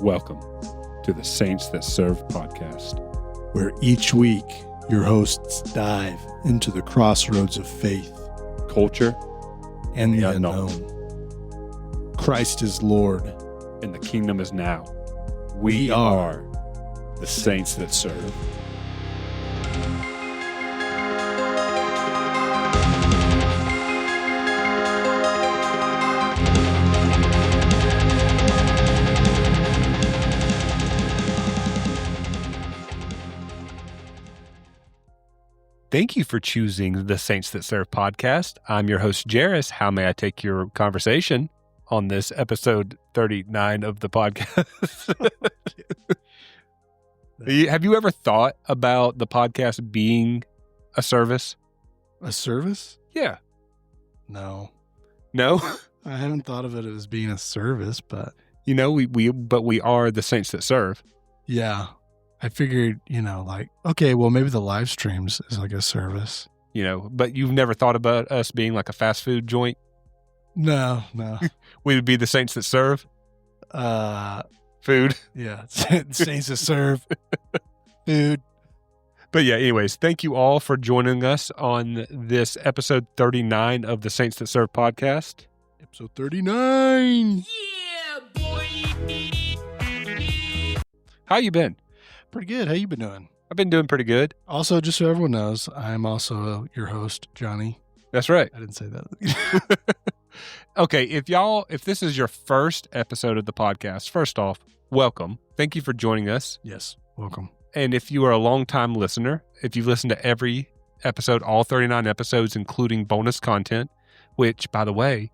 Welcome to the Saints That Serve podcast, where each week your hosts dive into the crossroads of faith, culture, and the unknown. Christ is Lord, and the kingdom is now. We are the Saints That Serve. Thank you for choosing the Saints That Serve podcast. I'm your host, Jairus. How may I take your conversation on this episode 39 of the podcast? Have you ever thought about the podcast being a service? A service? Yeah. No. No? I haven't thought of it as being a service, but... You know, we are the Saints That Serve. Yeah. I figured, okay, well, maybe the live streams is like a service. But you've never thought about us being like a fast food joint? No. We would be the Saints That Serve? Food. Yeah. Saints That Serve. Food. But yeah, anyways, thank you all for joining us on this episode 39 of the Saints That Serve podcast. Episode 39. Yeah, boy. How you been? Pretty good. How you been doing? I've been doing pretty good. Also, just so everyone knows, I'm also your host, Johnny. That's right. I didn't say that. Okay, if this is your first episode of the podcast, first off, welcome. Thank you for joining us. Yes, welcome. And if you are a longtime listener, if you've listened to every episode, all 39 episodes, including bonus content, which, by the way,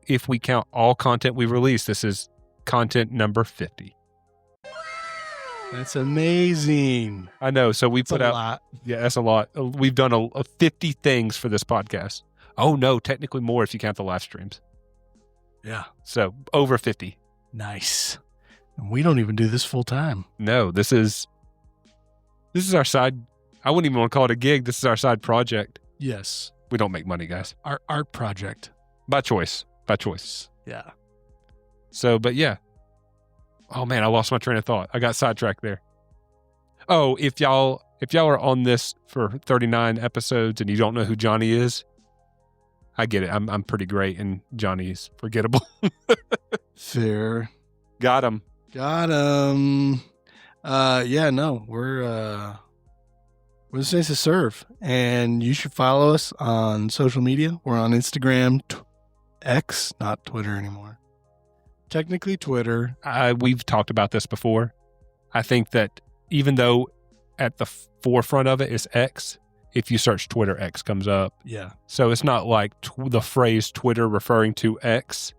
if we count all content we've released, this is content number 50. That's amazing. I know. So we put a out lot. Yeah, that's a lot. We've done a 50 things for this podcast. Oh no, technically more if you count the live streams. Yeah. So over 50. Nice. And we don't even do this full time. No, this is our side. I wouldn't even want to call it a gig. This is our side project. Yes. We don't make money, guys. Our art project. By choice. Yeah. So, but yeah. Oh man, I lost my train of thought. I got sidetracked there. Oh, if y'all are on this for 39 episodes and you don't know who Johnny is, I get it. I'm pretty great and Johnny's forgettable. Fair. Got him. Yeah, no, we're the Saints to Serve, and you should follow us on social media. We're on Instagram, X, not Twitter anymore. Technically Twitter. We've talked about this before. I think that even though at the forefront of it is X, if you search Twitter, X comes up. Yeah. So it's not like the phrase Twitter referring to X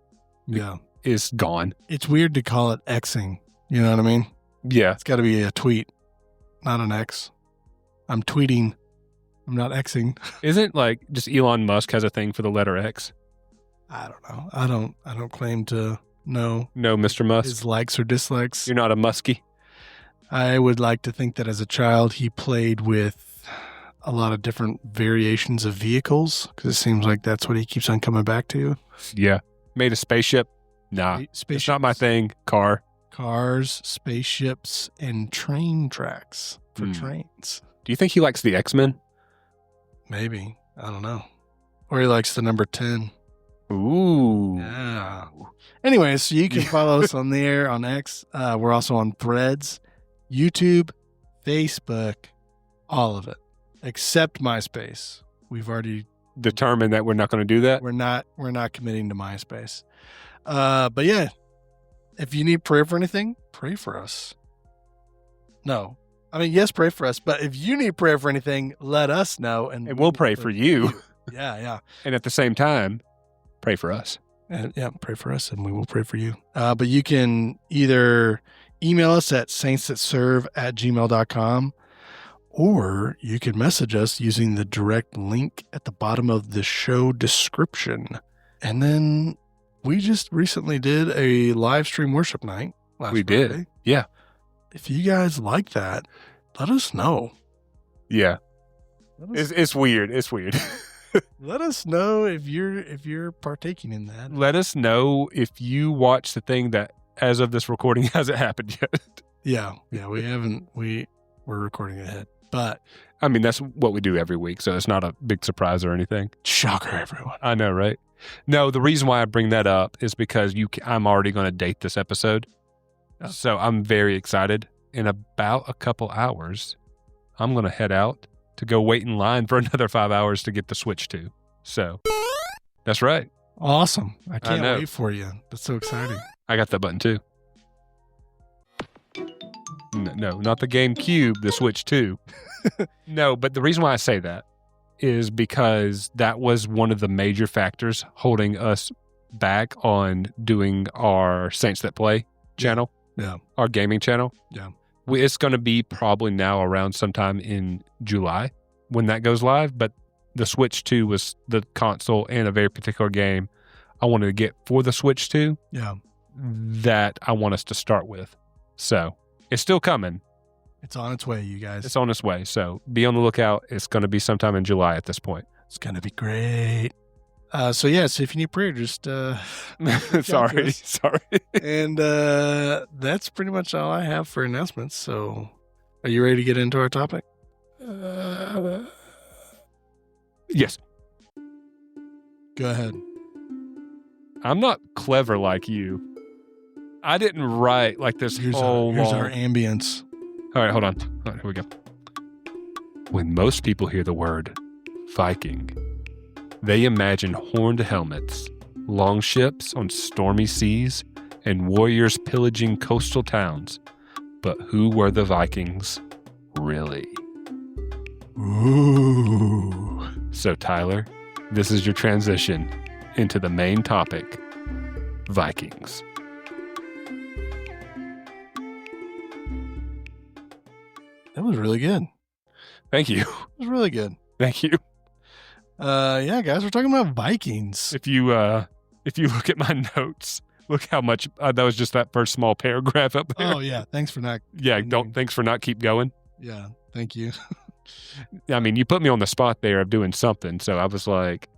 is gone. It's weird to call it Xing. You know what I mean? Yeah. It's got to be a tweet, not an X. I'm tweeting. I'm not Xing. Isn't like just Elon Musk has a thing for the letter X? I don't know. I don't claim to know. No, Mr. Musk. His likes or dislikes. You're not a Muskie. I would like to think that as a child, he played with a lot of different variations of vehicles because it seems like that's what he keeps on coming back to. Yeah. Made a spaceship? Nah. It's not my thing. Cars, spaceships, and train tracks for trains. Do you think he likes the X-Men? Maybe. I don't know. Or he likes the number 10. Ooh. Yeah. Anyways, so you can follow us on there on X. We're also on Threads, YouTube, Facebook, all of it, except MySpace. We've already determined that we're not going to do that. We're not committing to MySpace. But yeah, if you need prayer for anything, pray for us. No. I mean, yes, pray for us, but if you need prayer for anything, let us know and we'll pray for you. Yeah. And at the same time, pray for us. And pray for us and we will pray for you. But you can either email us at saintsthatserve@gmail.com or you can message us using the direct link at the bottom of the show description. And then we just recently did a live stream worship night last Friday. Did. Yeah. If you guys like that, let us know. Yeah. It's weird. It's weird. Let us know if you're partaking in that. Let us know if you watch the thing that as of this recording, hasn't happened yet. Yeah, we haven't. We're recording ahead, but I mean, that's what we do every week, so it's not a big surprise or anything. shocker, everyone. I know, right? No, the reason why I bring that up is because I'm already going to date this episode. Oh. So I'm very excited. In about a couple hours, I'm going to head out to go wait in line for another 5 hours to get the Switch 2. So that's right. Awesome. I can't know. wait for you. That's so exciting. I got that button too. No, not the GameCube, the Switch 2. No, but the reason why I say that is because that was one of the major factors holding us back on doing our Saints That Play channel. Yeah. Our gaming channel. Yeah. It's going to be probably now around sometime in July when that goes live. But the Switch 2 was the console and a very particular game I wanted to get for the Switch 2 that I want us to start with. So it's still coming. It's on its way, you guys. It's on its way. So be on the lookout. It's going to be sometime in July at this point. It's going to be great. So if you need prayer, just sorry. And that's pretty much all I have for announcements. So are you ready to get into our topic? Yes. Go ahead. I'm not clever like you. I didn't write like this Here's whole our ambience. All right, hold on. All right, here we go. When most people hear the word Viking, they imagine horned helmets, longships on stormy seas, and warriors pillaging coastal towns. But who were the Vikings, really? Ooh. So, Tyler, this is your transition into the main topic, Vikings. That was really good. Thank you. It was really good. Thank you. Yeah, guys, we're talking about Vikings. If you look at my notes, look how much that was just that first small paragraph up there. Oh yeah, thanks for not. Yeah, thanks for not keep going. Yeah, thank you. I mean, you put me on the spot there of doing something, so I was like,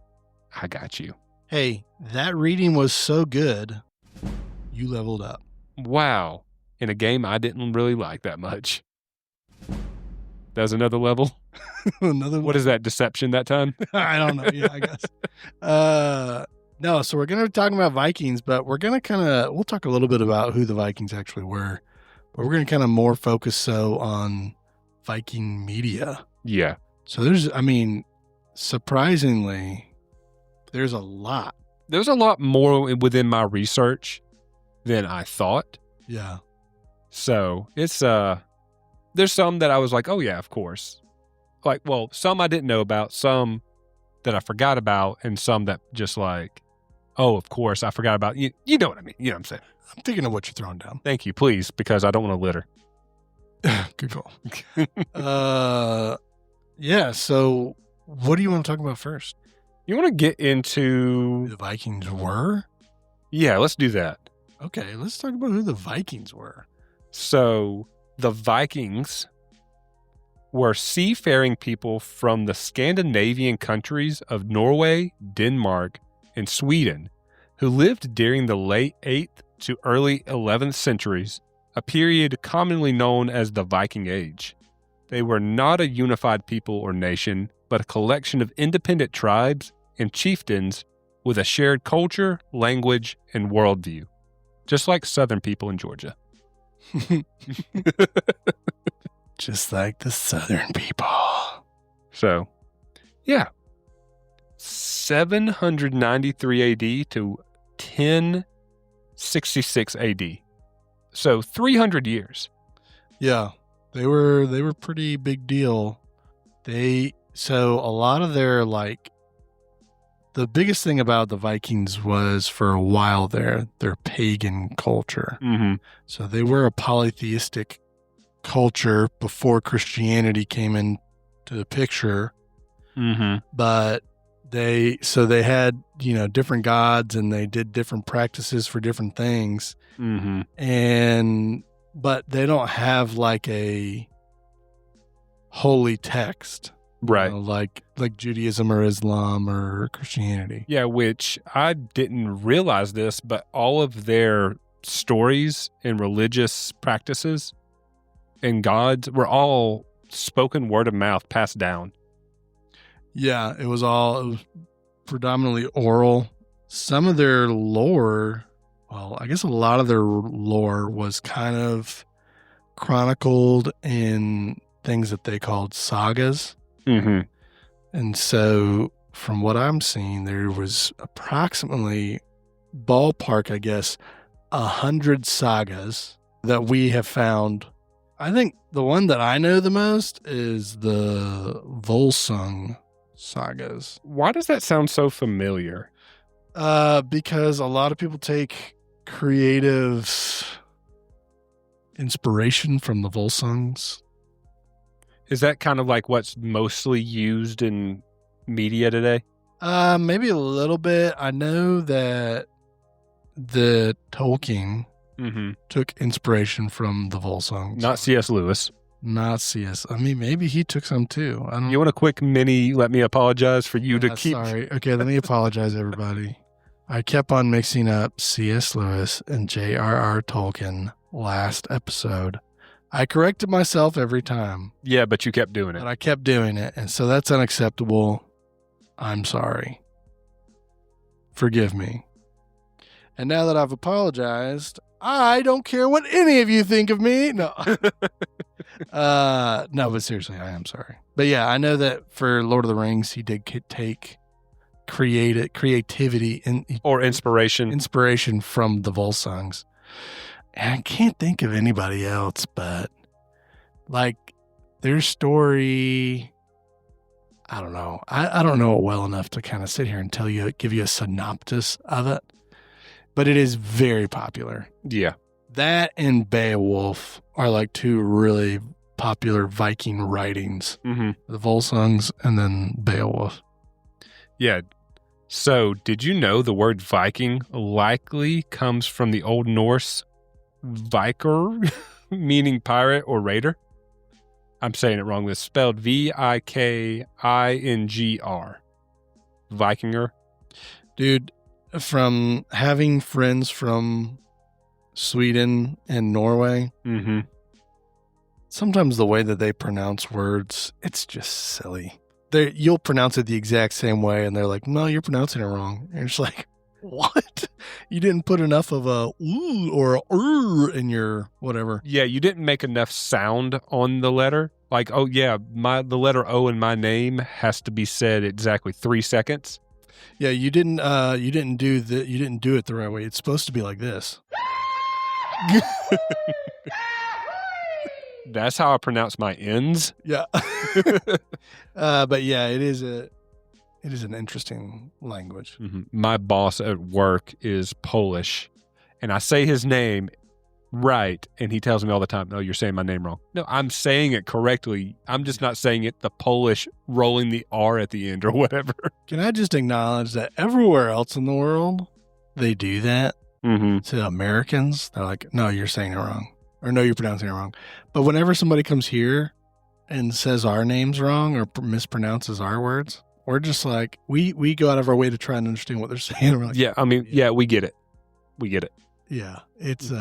I got you. Hey, that reading was so good, you leveled up. Wow. In a game I didn't really like that much. That was another level? What is that, deception that time? I don't know. Yeah, I guess. No, so we're going to be talking about Vikings, but we're going to we'll talk a little bit about who the Vikings actually were, but we're going to kind of more focus on Viking media. Yeah. So surprisingly, there's a lot. There's a lot more within my research than I thought. Yeah. So it's, there's some that I was like, oh yeah, of course. Like, well, some I didn't know about, some that I forgot about, and some that just like, oh, of course, I forgot about. You know what I mean? You know what I'm saying? I'm thinking of what you're throwing down. Thank you, please, because I don't want to litter. Good call. Yeah, so what do you want to talk about first? You want to get into... Who the Vikings were? Yeah, let's do that. Okay, let's talk about who the Vikings were. So, the Vikings were seafaring people from the Scandinavian countries of Norway, Denmark, and Sweden who lived during the late 8th to early 11th centuries, a period commonly known as the Viking Age. They were not a unified people or nation, but a collection of independent tribes and chieftains with a shared culture, language, and worldview, just like Southern people in Georgia. Just like the Southern people. So, yeah. 793 AD to 1066 AD. So 300 years. Yeah. They were pretty big deal. So a lot of their the biggest thing about the Vikings was for a while their pagan culture. Mm-hmm. So they were a polytheistic culture before Christianity came into the picture. Mm-hmm. But they had, different gods and they did different practices for different things. Mm-hmm. But they don't have a holy text. Right. Like Judaism or Islam or Christianity. Yeah, which I didn't realize this, but all of their stories and religious practices and gods were all spoken word of mouth passed down. Yeah, it was predominantly oral. Some of their lore, well, I guess a lot of their lore was kind of chronicled in things that they called sagas. Mm-hmm. And so from what I'm seeing, there was approximately ballpark, I guess, 100 sagas that we have found. I think the one that I know the most is the Volsung sagas. Why does that sound so familiar? Because a lot of people take creative inspiration from the Volsungs. Is that kind of like what's mostly used in media today? Maybe a little bit. I know that the Tolkien took inspiration from the Volsungs. Not C.S. Lewis. Not C.S. I mean, maybe he took some too. I don't. You want a quick mini? Let me apologize for you to keep. Sorry. Okay, let me apologize, everybody. I kept on mixing up C.S. Lewis and J.R.R. Tolkien last episode. I corrected myself every time. Yeah, but you kept doing it. But I kept doing it, and so that's unacceptable. I'm sorry. Forgive me. And now that I've apologized, I don't care what any of you think of me. No. No, but seriously, I am sorry. But yeah, I know that for Lord of the Rings, he did take creativity or inspiration from the Volsungs. And I can't think of anybody else, but like their story, I don't know. I don't know it well enough to kind of sit here and give you a synopsis of it, but it is very popular. Yeah. That and Beowulf are like two really popular Viking writings. Mm-hmm. The Volsungs and then Beowulf. Yeah. So, did you know the word Viking likely comes from the Old Norse Vikr, meaning pirate or raider? I'm saying it wrong. It's spelled Vikingr. Vikinger. Dude, from having friends from Sweden and Norway, sometimes the way that they pronounce words, it's just silly. You'll pronounce it the exact same way, and they're like, no, you're pronouncing it wrong. And you're just like, what? You didn't put enough of a ooh or a in your whatever. Yeah, you didn't make enough sound on the letter. Like, oh yeah, the letter O in my name has to be said exactly 3 seconds. Yeah, you didn't do it the right way. It's supposed to be like this. That's how I pronounce my N's. Yeah. But yeah, it is an interesting language. Mm-hmm. My boss at work is Polish, and I say his name right, and he tells me all the time, no, you're saying my name wrong. No, I'm saying it correctly. I'm just not saying it the Polish rolling the R at the end or whatever. Can I just acknowledge that everywhere else in the world, they do that to Americans? They're like, no, you're saying it wrong. Or no, you're pronouncing it wrong. But whenever somebody comes here and says our names wrong or mispronounces our words, we're just like, we go out of our way to try and understand what they're saying. We're like, yeah, I mean, yeah, we get it. We get it. Yeah, it's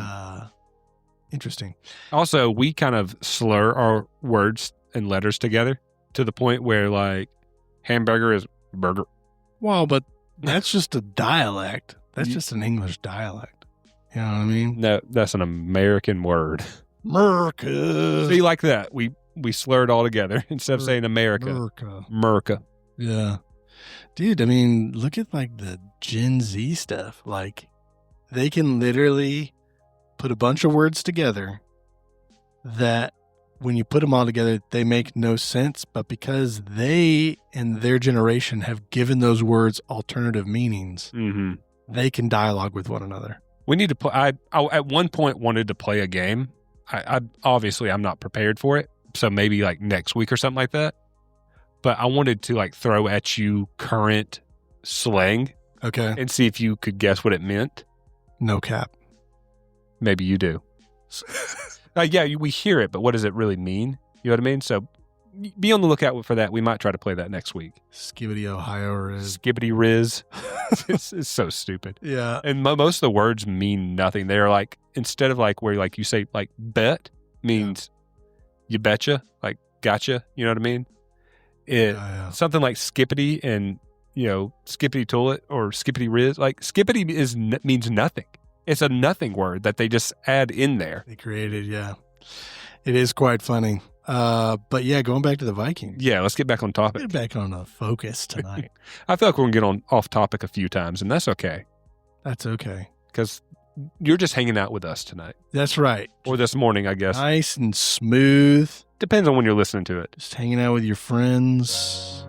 interesting. Also, we kind of slur our words and letters together to the point where, like, hamburger is burger. Well, but that's just a dialect. That's just an English dialect. You know what I mean? No, that's an American word. America. See, like that. We slur it all together instead of saying America. America. Yeah. Dude, I mean, look at like the Gen Z stuff. Like, they can literally put a bunch of words together that when you put them all together, they make no sense. But because they and their generation have given those words alternative meanings, they can dialogue with one another. We need to play. I at one point wanted to play a game. I obviously I'm not prepared for it, so maybe like next week or something like that. But I wanted to like throw at you current slang, okay, and see if you could guess what it meant. No cap. Maybe you do. Yeah, we hear it, but what does it really mean? You know what I mean? So be on the lookout for that. We might try to play that next week. Skibbity Ohio Riz. Skibbity Riz. It's so stupid. Yeah. And most of the words mean nothing. They're like, instead of like where like you say like bet means you betcha, like gotcha. You know what I mean? Something like skippity and, skippity toilet or skippity riz. Like skippity means nothing. It's a nothing word that they just add in there. They created, yeah. It is quite funny. But yeah, going back to the Vikings. Yeah, let's get back on topic. Get back on the focus tonight. I feel like we're going to get off topic a few times, and that's okay. That's okay. Because you're just hanging out with us tonight. That's right. Or this morning, I guess. Nice and smooth. Depends on when you're listening to it. Just hanging out with your friends.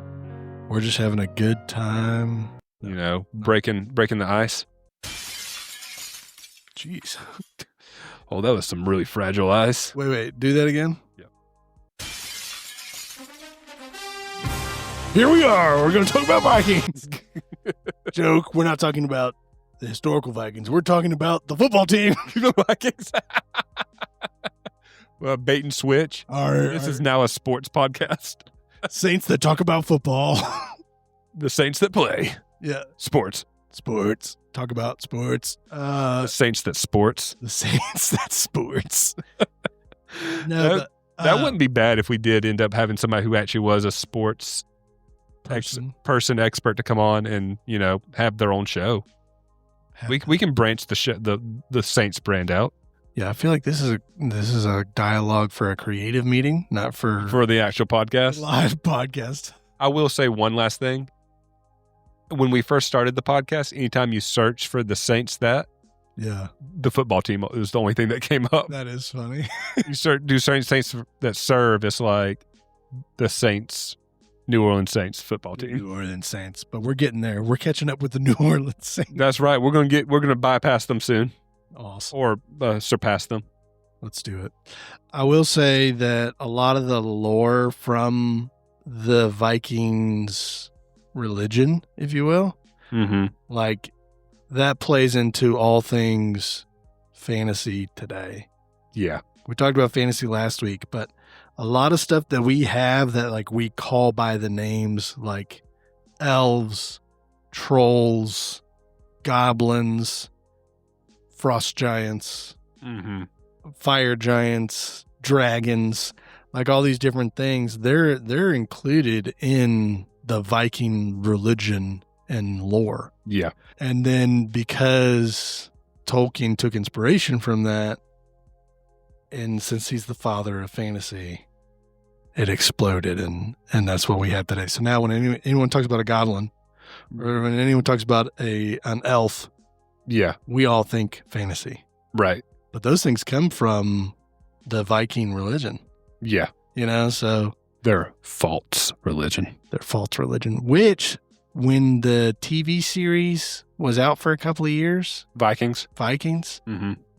We're just having a good time. Breaking the ice. Jeez. Oh, that was some really fragile ice. Wait. Do that again? Yep. Here we are. We're going to talk about Vikings. Joke. We're not talking about the historical Vikings. We're talking about the football team. The Vikings. Well, bait and switch. This is now a sports podcast. Saints that talk about football. The Saints that play. Yeah. Sports. Talk about sports. The Saints that sports. The Saints that sports. No, that wouldn't be bad if we did end up having somebody who actually was a sports person expert to come on and, have their own show. We can branch the Saints brand out. Yeah, I feel like this is a dialogue for a creative meeting, not for the actual podcast. Live podcast. I will say one last thing. When we first started the podcast, anytime you search for the Saints the football team was the only thing that came up. That is funny. You do Saints that serve, it's like the Saints, New Orleans Saints football team. New Orleans Saints, but we're getting there. We're catching up with the New Orleans Saints. That's right. We're gonna bypass them soon. Awesome. Or surpass them. Let's do it. I will say that a lot of the lore from the Vikings religion, if you will, like that plays into all things fantasy today. Yeah. We talked about fantasy last week, but a lot of stuff that we have that like we call by the names like elves, trolls, goblins, frost giants, fire giants, dragons, like all these different things, they're included in the Viking religion and lore. Yeah. And then because Tolkien took inspiration from that, and since he's the father of fantasy, it exploded, and that's what we have today. So now when anyone talks about a goblin, or when anyone talks about an elf, we all think fantasy. Right. But those things come from the Viking religion. Yeah. So they're false religion. Which, when the TV series was out for a couple of years, Vikings.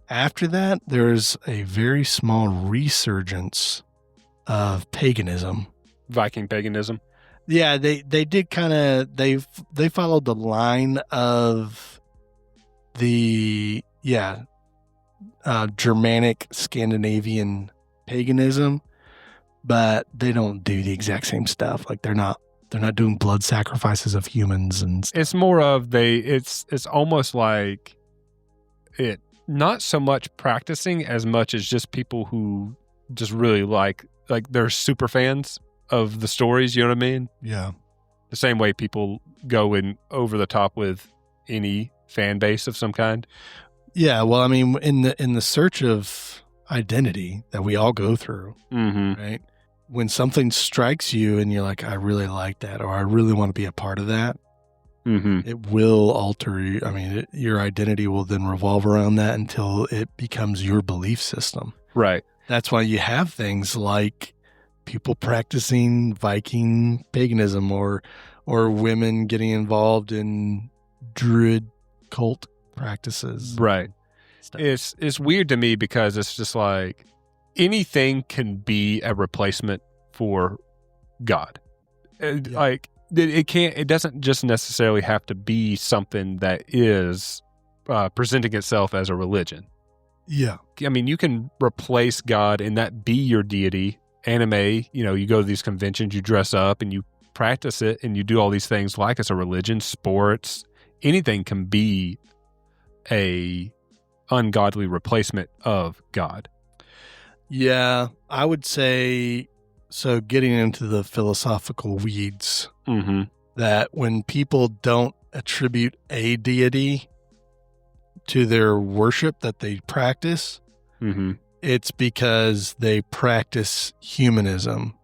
After that, there's a very small resurgence of paganism. Viking paganism. Yeah, they did kind of, they followed the line of the, Germanic Scandinavian paganism, but they don't do the exact same stuff. Like they're not doing blood sacrifices of humans and stuff. It's more of it's almost like it, not so much practicing as much as just people who just really like they're super fans of the stories, you know what I mean? Yeah. The same way people go in over the top with any fan base of some kind. Yeah, well, I mean, in the search of identity that we all go through, right? When something strikes you and you're like, I really like that, or I really want to be a part of that, it will alter you. I mean, your identity will then revolve around that until it becomes your belief system. Right. That's why you have things like people practicing Viking paganism or women getting involved in druid cult practices. Right. It's weird to me because it's just like anything can be a replacement for God. Like it doesn't just necessarily have to be something that is presenting itself as a religion. Yeah. I mean, you can replace God and that be your deity anime, you go to these conventions, you dress up and you practice it and you do all these things like it's a religion, sports, anything can be a ungodly replacement of God. Yeah, I would say, so getting into the philosophical weeds, that when people don't attribute a deity to their worship that they practice, it's because they practice humanism,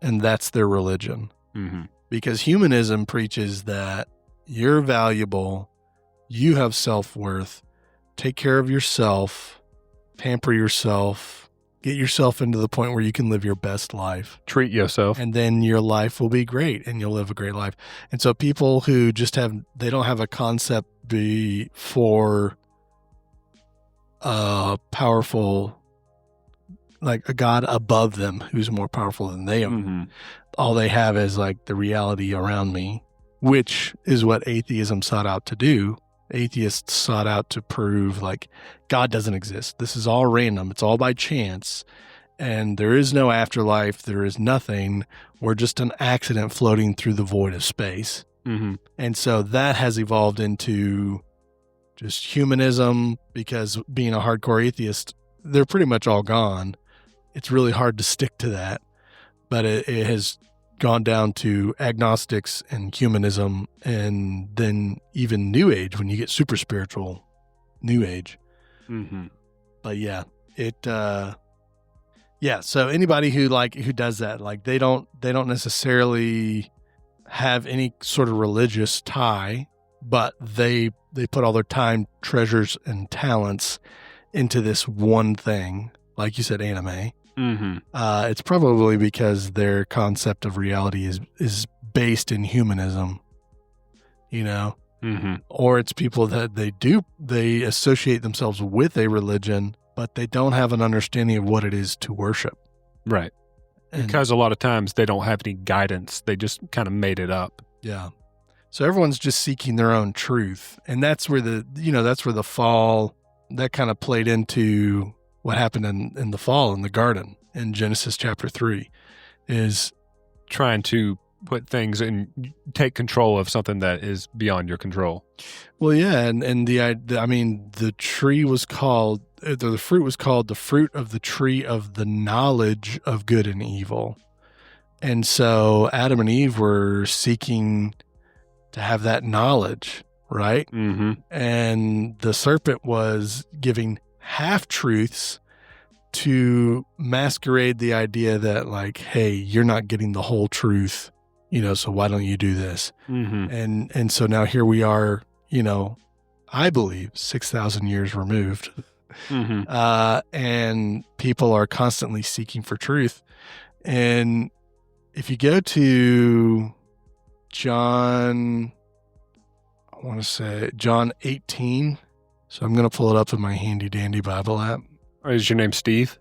and that's their religion. Because humanism preaches that you're valuable, you have self-worth, take care of yourself, pamper yourself, get yourself into the point where you can live your best life. Treat yourself. And then your life will be great and you'll live a great life. And so people who just they don't have a concept for a powerful, like a God above them who's more powerful than they are. All they have is like the reality around me, which is what atheism sought out to do. Atheists sought out to prove like God doesn't exist. This is all random. It's all by chance. And there is no afterlife. There is nothing. We're just an accident floating through the void of space. And so that has evolved into just humanism, because being a hardcore atheist, they're pretty much all gone. It's really hard to stick to that, but it has gone down to agnostics and humanism, and then even New Age when you get super spiritual New Age. But yeah, so anybody who does that, like they don't necessarily have any sort of religious tie, but they put all their time, treasures, and talents into this one thing, like you said, anime. It's probably because their concept of reality is based in humanism, or it's people that they associate themselves with a religion, but they don't have an understanding of what it is to worship. Right. Because a lot of times they don't have any guidance. They just kind of made it up. Yeah. So everyone's just seeking their own truth. And that's where the fall, that kind of played into what happened in the fall in the garden in Genesis chapter 3, is trying to put things and take control of something that is beyond your control. Well, yeah. And the tree was called, the fruit was called the fruit of the tree of the knowledge of good and evil. And so Adam and Eve were seeking to have that knowledge, right? And the serpent was giving half-truths to masquerade the idea that like, hey, you're not getting the whole truth, so why don't you do this? And so now here we are, I believe 6,000 years removed. And people are constantly seeking for truth. And if you go to John 18, so I'm going to pull it up in my handy dandy Bible app. Is your name Steve?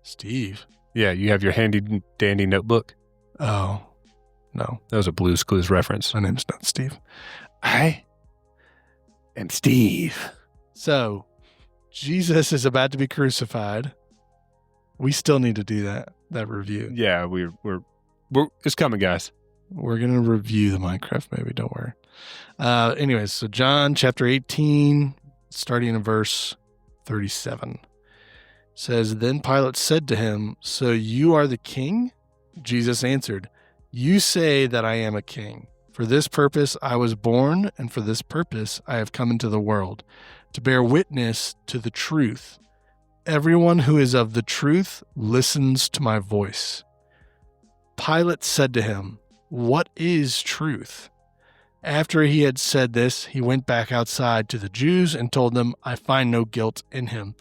Steve? Yeah, you have your handy dandy notebook? Oh, no. That was a Blue's Clues reference. My name's not Steve. I am Steve. So, Jesus is about to be crucified. We still need to do that review. Yeah, we're it's coming, guys. We're going to review the Minecraft movie, don't worry. Anyways, so John chapter 18, starting in verse 37, says, Then Pilate said to him, So you are the king? Jesus answered, You say that I am a king. For this purpose I was born, and for this purpose I have come into the world, to bear witness to the truth. Everyone who is of the truth listens to my voice. Pilate said to him, What is truth? After he had said this, he went back outside to the Jews and told them, I find no guilt in him.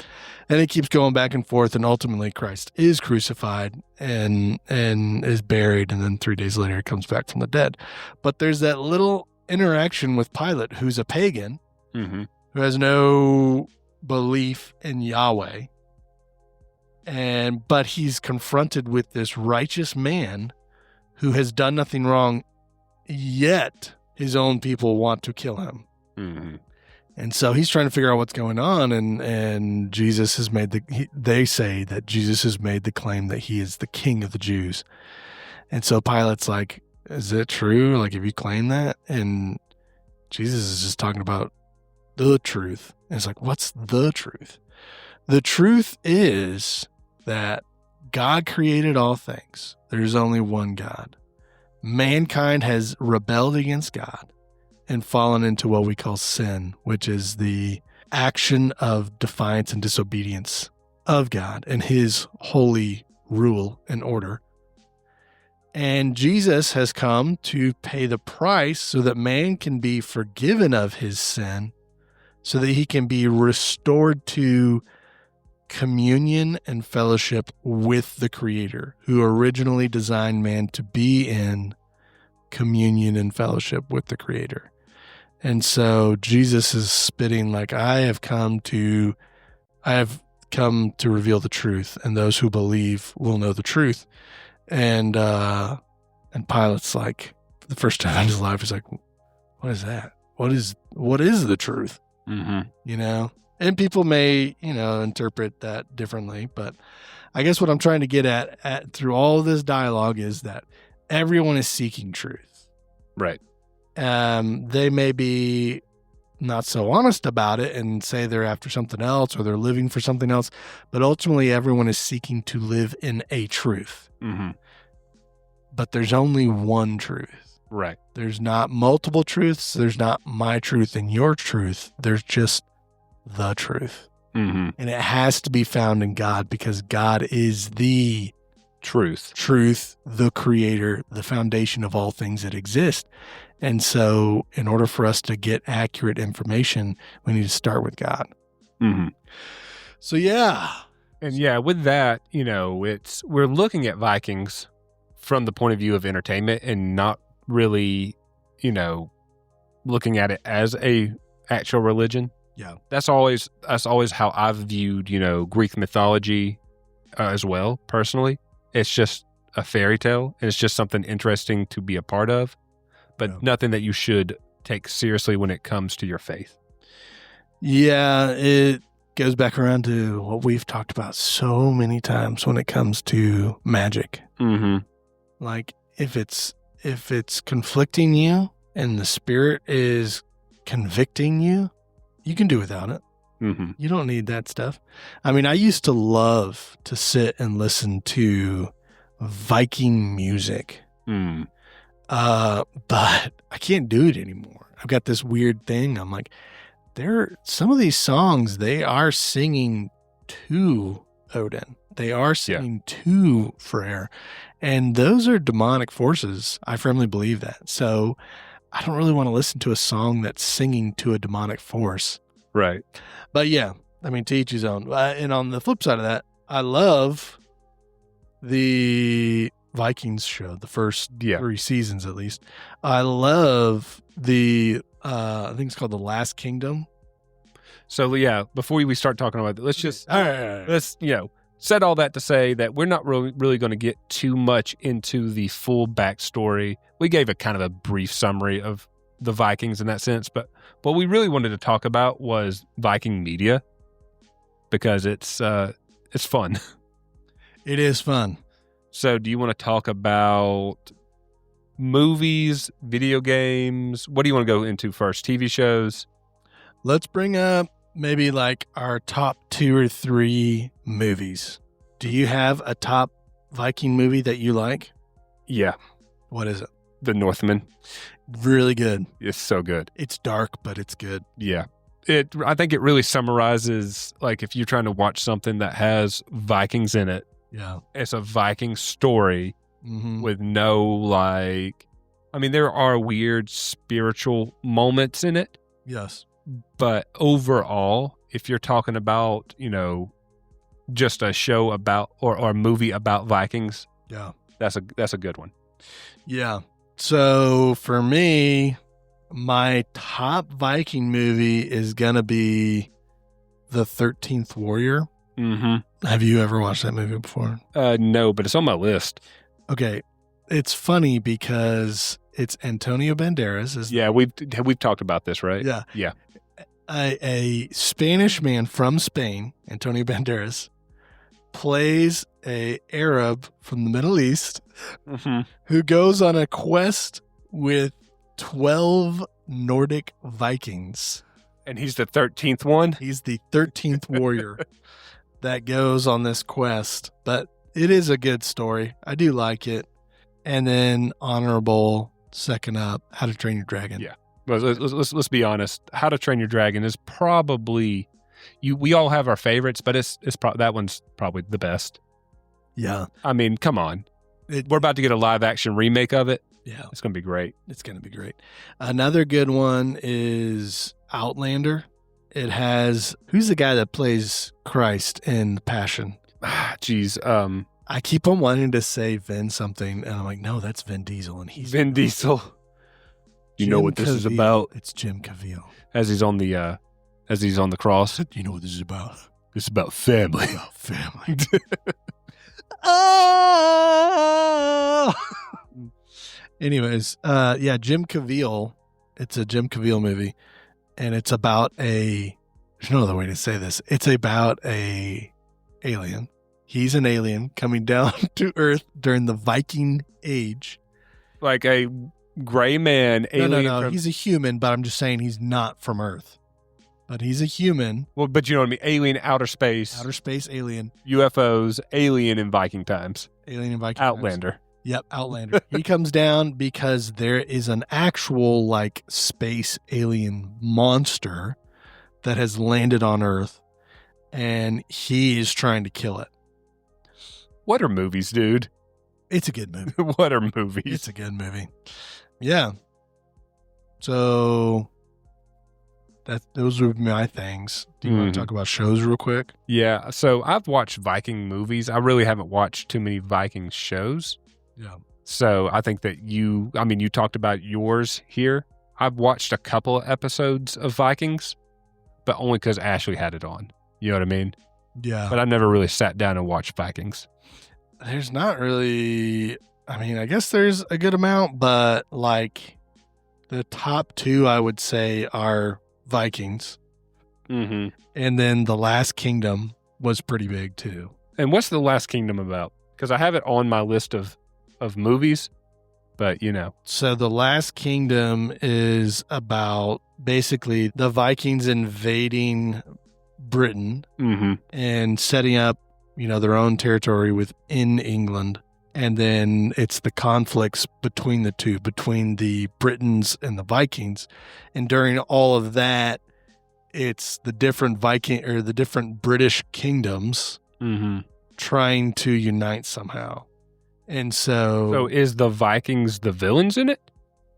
And it keeps going back and forth, and ultimately Christ is crucified and is buried, and then 3 days later he comes back from the dead. But there's that little interaction with Pilate, who's a pagan, who has no belief in Yahweh, but he's confronted with this righteous man who has done nothing wrong, yet his own people want to kill him. And so he's trying to figure out what's going on, and Jesus has made they say that Jesus has made the claim that he is the king of the Jews. And so Pilate's like, is it true? Like, if you claim that? And Jesus is just talking about the truth. And it's like, what's the truth? The truth is that God created all things. There's only one God. Mankind has rebelled against God and fallen into what we call sin, which is the action of defiance and disobedience of God and his holy rule and order. And Jesus has come to pay the price so that man can be forgiven of his sin, so that he can be restored to communion and fellowship with the Creator, who originally designed man to be in communion and fellowship with the Creator. And so Jesus is spitting like, I have come to reveal the truth, and those who believe will know the truth. And Pilate's like, for the first time in his life, he's like, what is that? What is the truth? Mm-hmm. You know? And people may, interpret that differently, but I guess what I'm trying to get at through all of this dialogue is that everyone is seeking truth. Right. They may be not so honest about it and say they're after something else or they're living for something else, but ultimately everyone is seeking to live in a truth. Mm-hmm. But there's only one truth. Right. There's not multiple truths. There's not my truth and your truth. There's just the truth. Mm-hmm. And it has to be found in God, because God is the truth, the creator, the foundation of all things that exist. And so in order for us to get accurate information, we need to start with God. Mm-hmm. So, yeah. And yeah, with that, we're looking at Vikings from the point of view of entertainment and not really, looking at it as a actual religion. Yeah. That's always how I've viewed, Greek mythology as well, personally. It's just a fairy tale, and it's just something interesting to be a part of, but nothing that you should take seriously when it comes to your faith. Yeah, it goes back around to what we've talked about so many times when it comes to magic. Mm-hmm. Like, if it's conflicting you and the spirit is convicting you, you can do without it. Mm-hmm. You don't need that stuff. I mean, I used to love to sit and listen to Viking music. Mm. But I can't do it anymore. I've got this weird thing. I'm like, some of these songs, they are singing to Odin. They are singing to Freyr. And those are demonic forces. I firmly believe that. So I don't really want to listen to a song that's singing to a demonic force. Right. But yeah, I mean, to each his own. And on the flip side of that, I love the Vikings show, the first 3 seasons at least. I love the, I think it's called The Last Kingdom. So yeah, before we start talking about it, let's just, all right. Let's, said all that to say that we're not really going to get too much into the full backstory. We gave a kind of a brief summary of the Vikings in that sense, but what we really wanted to talk about was Viking media, because it's fun. It is fun. So do you want to talk about movies, video games? What do you want to go into first? TV shows? Let's bring up maybe like our top 2 or 3 movies. Do you have a top Viking movie that you like? Yeah. What is it? The Northman. Really good. It's so good. It's dark, but it's good. Yeah. I think it really summarizes, like, if you're trying to watch something that has Vikings in it. Yeah. It's a Viking story with no, there are weird spiritual moments in it. Yes. But overall, if you're talking about, just a show about or a movie about Vikings, that's a good one. Yeah. So for me, my top Viking movie is gonna be The 13th Warrior. Mm-hmm. Have you ever watched that movie before? No, but it's on my list. Okay. It's funny because it's Antonio Banderas. We've talked about this, right? Yeah. Yeah. A Spanish man from Spain, Antonio Banderas, plays a Arab from the Middle East who goes on a quest with 12 Nordic Vikings. And he's the 13th one? He's the 13th warrior that goes on this quest. But it is a good story. I do like it. And then honorable second up, How to Train Your Dragon. Yeah. Let's be honest. How to Train Your Dragon is probably we all have our favorites, but that one's probably the best. Yeah. I mean, come on. We're about to get a live action remake of it. Yeah. It's going to be great. It's going to be great. Another good one is Outlander. It has, who's the guy that plays Christ in Passion? Geez. I keep on wanting to say Vin something, and I'm like, no, that's Vin Diesel, and he's Vin Diesel. You know what this is about? It's Jim Caviezel. As he's on the cross. You know what this is about? It's about family. It's about family. Oh! Anyways, Jim Caviezel. It's a Jim Caviezel movie, and it's about there's no other way to say this. It's about a alien. He's an alien coming down to Earth during the Viking age. Like a gray man alien. No. He's a human, but I'm just saying he's not from Earth. But he's a human. Well, but you know what I mean? Alien, outer space. Outer space alien. UFOs, alien in Viking times. Alien in Viking Outlander. times. Yep, Outlander. He comes down because there is an actual, like, space alien monster that has landed on Earth, and he is trying to kill it. What are movies, dude? It's a good movie. What are movies? It's a good movie. Yeah. So those would be my things. Do you want to talk about shows real quick? Yeah. So I've watched Viking movies. I really haven't watched too many Viking shows. Yeah. So I think that you talked about yours here. I've watched a couple of episodes of Vikings, but only because Ashley had it on. You know what I mean? Yeah. But I never really sat down and watched Vikings. There's not really, I guess there's a good amount, but like the top two, I would say, are Vikings. Mm-hmm. And then The Last Kingdom was pretty big too. And what's The Last Kingdom about? Because I have it on my list of movies, but you know. So The Last Kingdom is about basically the Vikings invading Britain and setting up, their own territory within England. And then it's the conflicts between the two, between the Britons and the Vikings. And during all of that, it's the different the different British kingdoms trying to unite somehow. And so is the Vikings the villains in it?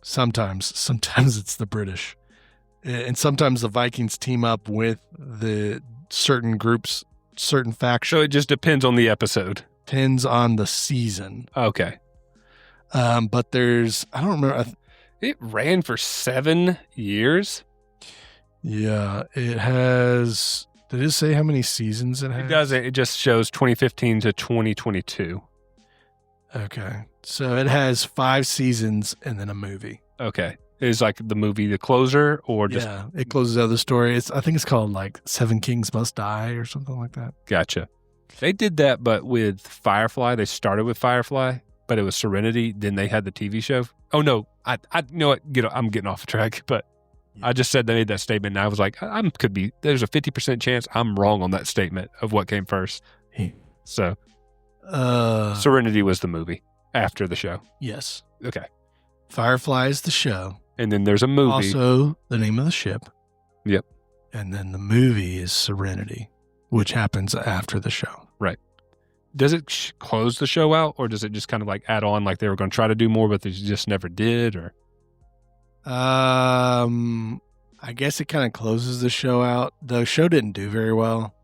Sometimes it's the British. And sometimes the Vikings team up with the certain groups, certain factions. So it just depends on the episode. Depends on the season. Okay. But I don't remember. It ran for 7 years. Yeah, it has. Did it say how many seasons it has? It doesn't. It just shows 2015 to 2022. Okay. So it has 5 seasons and then a movie. Okay. Is like the movie the closer or just. Yeah, it closes out the story. I think it's called like Seven Kings Must Die or something like that. Gotcha. They did that, but with Firefly. They started with Firefly, but it was Serenity. Then they had the TV show. Oh, no. I know what? I'm getting off track, but yeah. I just said they made that statement, and I was like, there's a 50% chance I'm wrong on that statement of what came first. So, Serenity was the movie after the show. Yes. Okay. Firefly is the show. And then there's a movie. Also, the name of the ship. Yep. And then the movie is Serenity, which happens after the show. Right. Does it close the show out, or does it just kind of like add on, like they were going to try to do more, but they just never did? Or, I guess it kind of closes the show out. The show didn't do very well,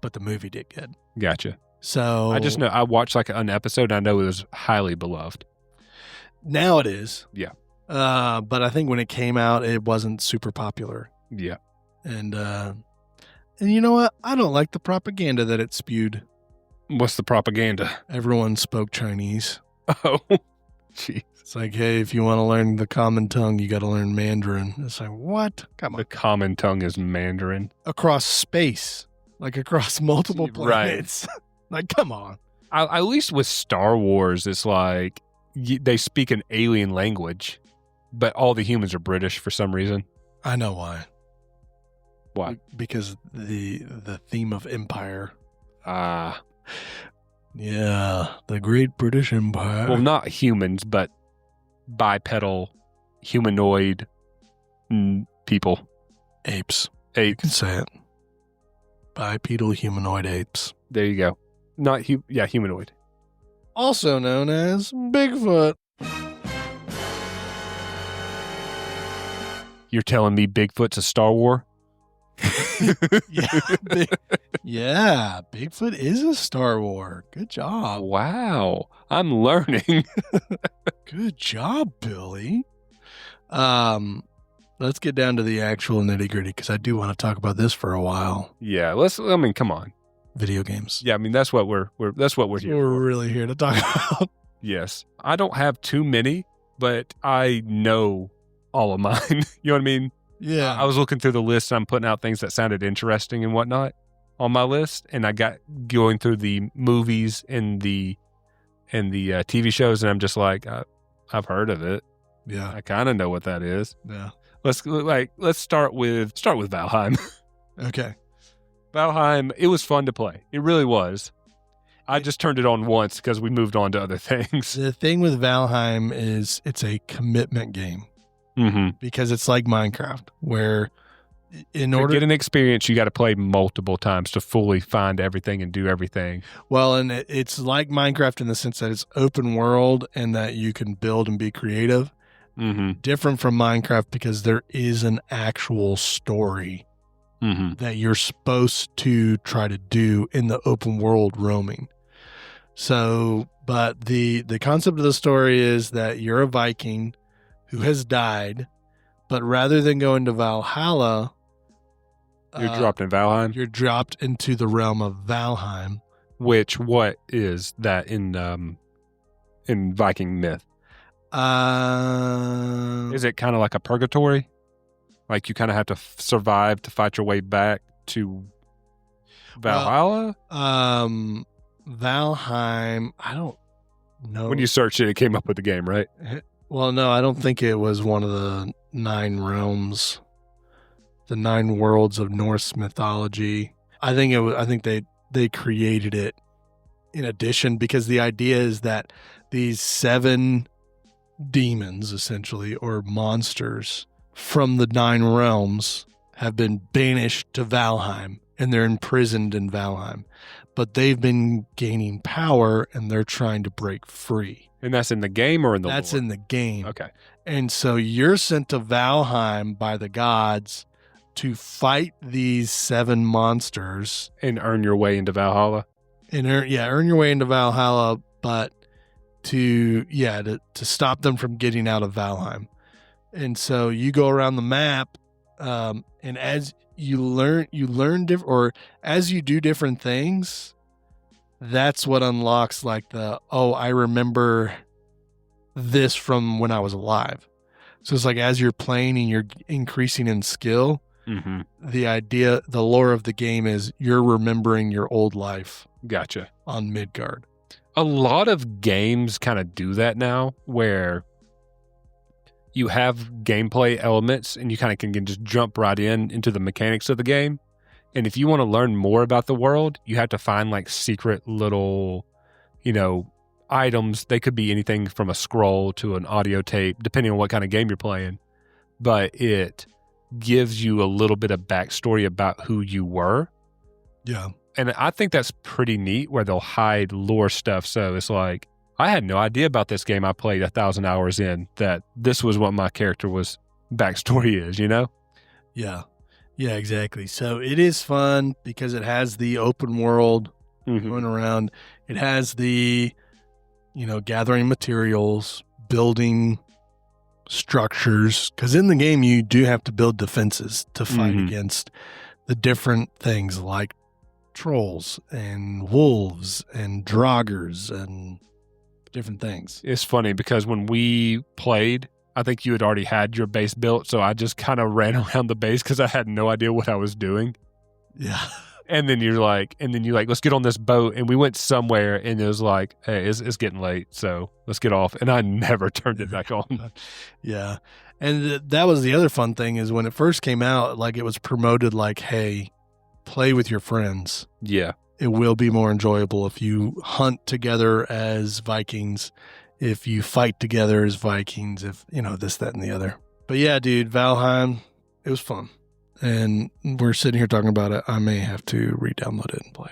but the movie did good. Gotcha. So I just know I watched like an episode. And I know it was highly beloved. Now it is. Yeah. But I think when it came out, it wasn't super popular. Yeah. And you know what? I don't like the propaganda that it spewed. What's the propaganda? Everyone spoke Chinese. Oh. Jeez. It's like, hey, if you want to learn the common tongue, you got to learn Mandarin. It's like, what? Come on. The common tongue is Mandarin. Across space, like across multiple Right. planets. Like, come on. At least with Star Wars, it's like they speak an alien language, but all the humans are British for some reason. I know why. Why? Because the theme of empire. Ah. Yeah, the Great British Empire. Well, not humans, but bipedal, humanoid people. Apes. You can say it. Bipedal humanoid apes. There you go. Not humanoid. Also known as Bigfoot. You're telling me Bigfoot's a Star Wars? Yeah, Bigfoot is a Star Wars. Good job. Wow. I'm learning. Good job, Billy. Let's get down to the actual nitty-gritty because I do want to talk about this for a while. Yeah, come on. Video games. Yeah, I mean that's what we're here. We're really here to talk about. Yes. I don't have too many, but I know all of mine. You know what I mean? Yeah. I was looking through the list and I'm putting out things that sounded interesting and whatnot on my list, and I got going through the movies and the TV shows, and I'm just like, I've heard of it. Yeah. I kind of know what that is. Yeah. Let's start with Valheim. Okay. Valheim, it was fun to play. It really was. I just turned it on once because we moved on to other things. The thing with Valheim is it's a commitment game Mm-hmm. because it's like Minecraft, where in To order get an experience, you got to play multiple times to fully find everything and do everything. well, and it's like Minecraft in the sense that it's open world and that you can build and be creative. Mm-hmm. Different from Minecraft because there is an actual story Mm-hmm. that you're supposed to try to do in the open world roaming. So, but the concept of the story is that you're a Viking who has died, but rather than going to Valhalla, You're dropped in Valheim. you're dropped into the realm of Valheim. What is that in Viking myth? Is it kind of like a purgatory? Like you kind of have to survive to fight your way back to Valhalla? Valheim, I don't know. When you searched it came up with the game, right? Well, no, I don't think it was one of the 9 realms, the 9 worlds of Norse mythology. I think they created it in addition because the idea is that these 7 demons, essentially, or monsters from the 9 realms have been banished to Valheim and they're imprisoned in Valheim. But they've been gaining power and they're trying to break free. And that's in the game or in the That's lore? in the game. Okay. And so you're sent to Valheim by the gods to fight these 7 monsters And earn your way into Valhalla? and earn your way into Valhalla, but to stop them from getting out of Valheim. And so you go around the map, and as you learn as you do different things, that's what unlocks like I remember this from when I was alive. So it's like as you're playing and you're increasing in skill, Mm-hmm. the lore of the game is you're remembering your old life Gotcha. on Midgard. A lot of games kind of do that now where you have gameplay elements and you kind of can just jump right into the mechanics of the game. And if you want to learn more about the world, you have to find like secret little, items. They could be anything from a scroll to an audio tape, depending on what kind of game you're playing. But it gives you a little bit of backstory about who you were. Yeah. And I think that's pretty neat where they'll hide lore stuff. So it's like, I had no idea about this game I played 1,000 hours in, that this was what my character was backstory is, Yeah. Yeah, exactly. So it is fun because it has the open world Mm-hmm. going around. It has the, gathering materials, building structures. Because in the game, you do have to build defenses to fight Mhm. against the different things like trolls and wolves and draugrs and different things. It's funny because when we played, I think you had already had your base built, so I just kind of ran around the base because I had no idea what I was doing. Yeah. And then you're like, let's get on this boat. And we went somewhere and it was like, hey, it's getting late, so let's get off. And I never turned it back on. Yeah. And that was the other fun thing is when it first came out, like it was promoted like, hey, play with your friends. Yeah. It will be more enjoyable if you hunt together as Vikings, if you fight together as Vikings, if, this, that, and the other. But yeah, dude, Valheim, it was fun. And we're sitting here talking about it. I may have to re-download it and play.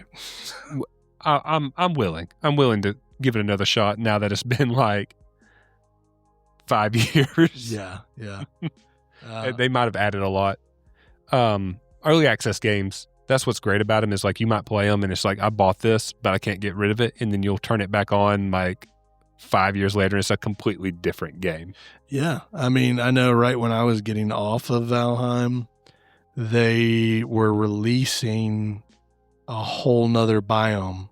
I'm willing. I'm willing to give it another shot now that it's been like 5 years. Yeah. They might have added a lot. Early access games, that's what's great about them is like you might play them and it's like, I bought this, but I can't get rid of it. And then you'll turn it back on like 5 years later. And it's a completely different game. Yeah. I mean, I know right when I was getting off of Valheim, they were releasing a whole nother biome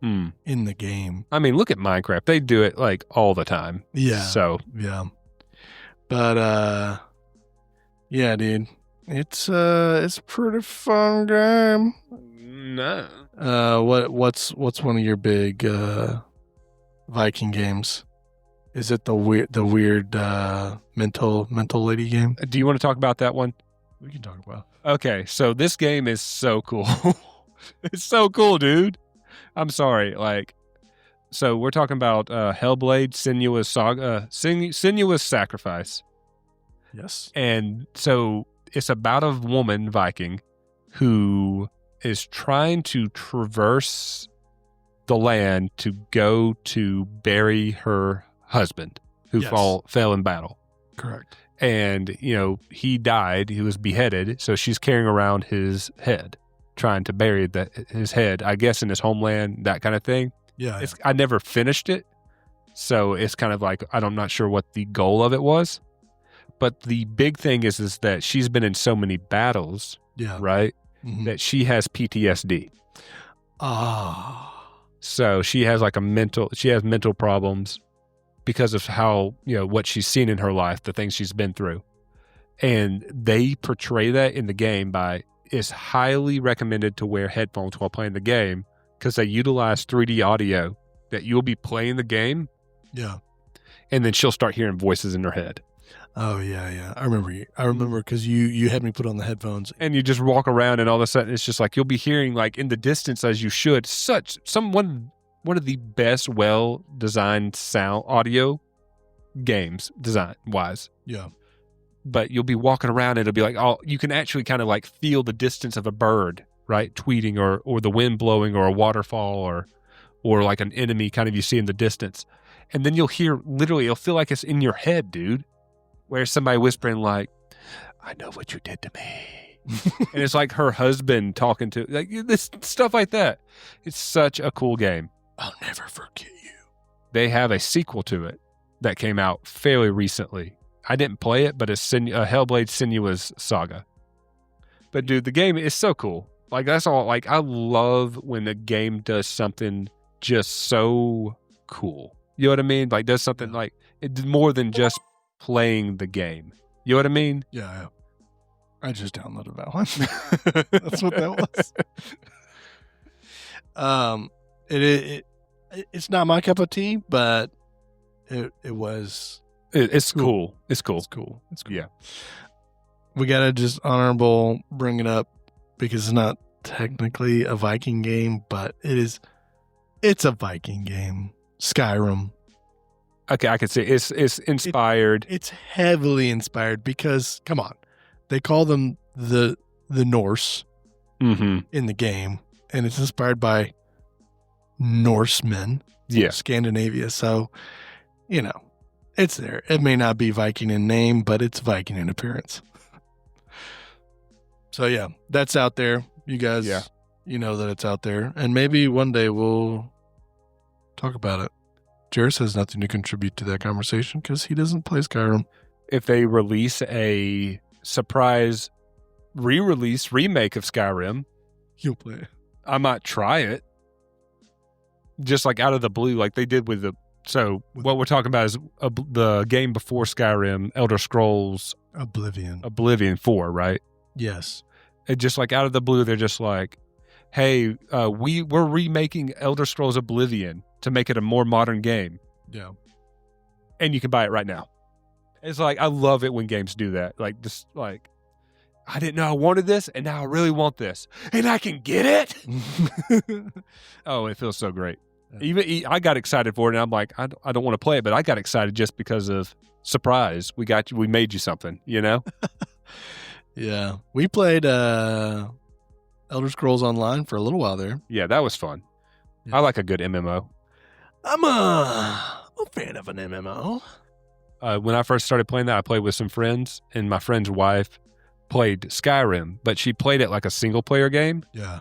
in the game. I mean, look at Minecraft. They do it like all the time. Yeah. So, yeah. But, yeah, dude, it's a pretty fun game. No. What's one of your big, Viking games? Is it the weird, mental lady game? Do you want to talk about that one? We can talk about. Okay, so this game is so cool. It's so cool, dude. I'm sorry. So we're talking about Hellblade, Sinuous Sacrifice. Yes. And so it's about a woman Viking who is trying to traverse the land to go to bury her husband who fell in battle. Correct. And, he died. He was beheaded. So she's carrying around his head, trying to bury his head, I guess, in his homeland, that kind of thing. Yeah. I never finished it. So it's kind of like, I'm not sure what the goal of it was. But the big thing is that she's been in so many battles, right, that she has PTSD. So she has mental problems because of how, what she's seen in her life, the things she's been through. And they portray that in the game it's highly recommended to wear headphones while playing the game because they utilize 3D audio that you'll be playing the game. Yeah. And then she'll start hearing voices in her head. Oh, yeah. I remember because you had me put on the headphones. And you just walk around and all of a sudden it's just like you'll be hearing like in the distance as you should one of the best well-designed sound audio games design-wise. Yeah. But you'll be walking around and it'll be like, you can actually kind of like feel the distance of a bird, right, tweeting or the wind blowing or a waterfall or like an enemy kind of you see in the distance. And then you'll hear, literally, it'll feel like it's in your head, dude, where somebody whispering like, I know what you did to me. And it's like her husband talking to, like this stuff like that. It's such a cool game. I'll never forget you. They have a sequel to it that came out fairly recently. I didn't play it, but it's Hellblade Sinuous Saga. But dude, the game is so cool. Like that's all. Like I love when a game does something just so cool. You know what I mean? Like does something like it's more than just playing the game. You know what I mean? Yeah. I just downloaded Valheim. That's what that was. It's not my cup of tea, but it was. It's cool. It's cool. It's cool. Yeah. We gotta just honorable bring it up because it's not technically a Viking game, but it's a Viking game. Skyrim. Okay, I can see it's inspired. It's heavily inspired because come on, they call them the Norse in the game, and it's inspired by Norsemen. Yeah, Scandinavia. So, it's there. It may not be Viking in name, but it's Viking in appearance. So yeah, that's out there. You guys, you know that it's out there, and maybe one day we'll talk about it. Jairus has nothing to contribute to that conversation because he doesn't play Skyrim. If they release a surprise remake of Skyrim, you'll play it. I might try it. Just like out of the blue, like they did with So what we're talking about is the game before Skyrim, Elder Scrolls Oblivion 4, right? Yes. And just like out of the blue, they're just like, hey, we're remaking Elder Scrolls Oblivion to make it a more modern game. Yeah. And you can buy it right now. It's like, I love it when games do that. Like, just like, I didn't know I wanted this, and now I really want this. And I can get it? Oh, it feels so great. Even I got excited for it, and I'm like, I don't want to play it, but I got excited just because of surprise. We made you something, you know? Yeah. We played Elder Scrolls Online for a little while there. Yeah, that was fun. Yeah. I like a good MMO. I'm a fan of an MMO. When I first started playing that, I played with some friends, and my friend's wife played Skyrim, but she played it like a single-player game. Yeah.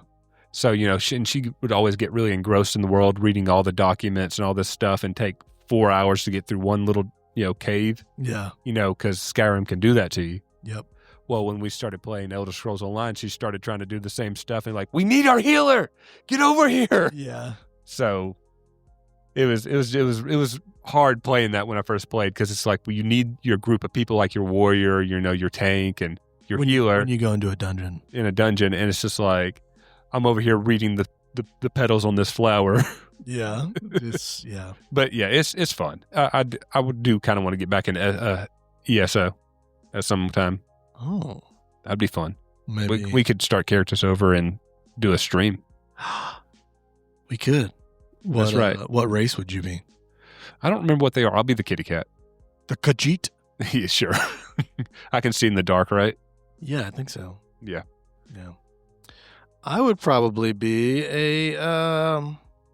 So, you know, she would always get really engrossed in the world, reading all the documents and all this stuff, and take 4 hours to get through one little, you know, cave. Yeah. You know, because Skyrim can do that to you. Yep. Well, when we started playing Elder Scrolls Online, she started trying to do the same stuff, and like, we need our healer, get over here. Yeah. So it was hard playing that when I first played, because it's like, well, you need your group of people, like your warrior, you know, your tank, and your healer. When you go into a dungeon. In a dungeon, and it's just like, I'm over here reading the petals on this flower. Yeah. Yeah. But yeah, it's fun. I would do kind of want to get back in ESO at some time. Oh. That'd be fun. Maybe. We could start characters over and do a stream. We could. That's right. What race would you be? I don't remember what they are. I'll be the kitty cat. The Khajiit? Yeah, sure. I can see in the dark, right? Yeah, I think so. Yeah. Yeah. I would probably be a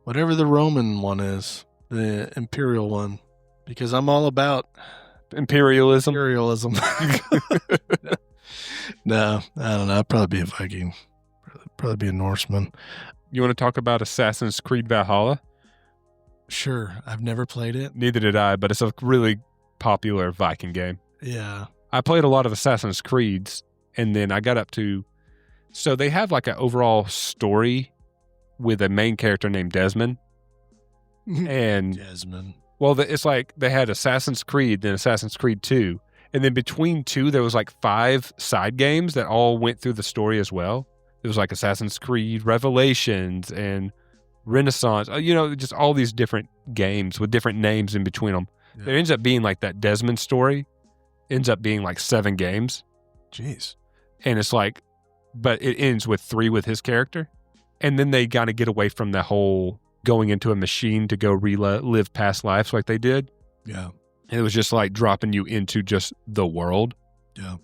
whatever the Roman one is, the imperial one, because I'm all about imperialism. No, I don't know. I'd probably be a Viking. Probably be a Norseman. You want to talk about Assassin's Creed Valhalla? Sure. I've never played it. Neither did I, but it's a really popular Viking game. Yeah. I played a lot of Assassin's Creeds, and then I got up to... So they have like an overall story with a main character named Desmond. And Desmond. Well, it's like they had Assassin's Creed, then Assassin's Creed 2. And then between two, there was like 5 side games that all went through the story as well. It was like Assassin's Creed Revelations and Renaissance, you know, just all these different games with different names in between them. Yeah. There ends up being like that Desmond story ends up being like 7 games. Jeez. And it's like, but it ends with 3 with his character. And then they kind of get away from the whole going into a machine to go relive past lives like they did. Yeah. And it was just like dropping you into just the world. Yeah.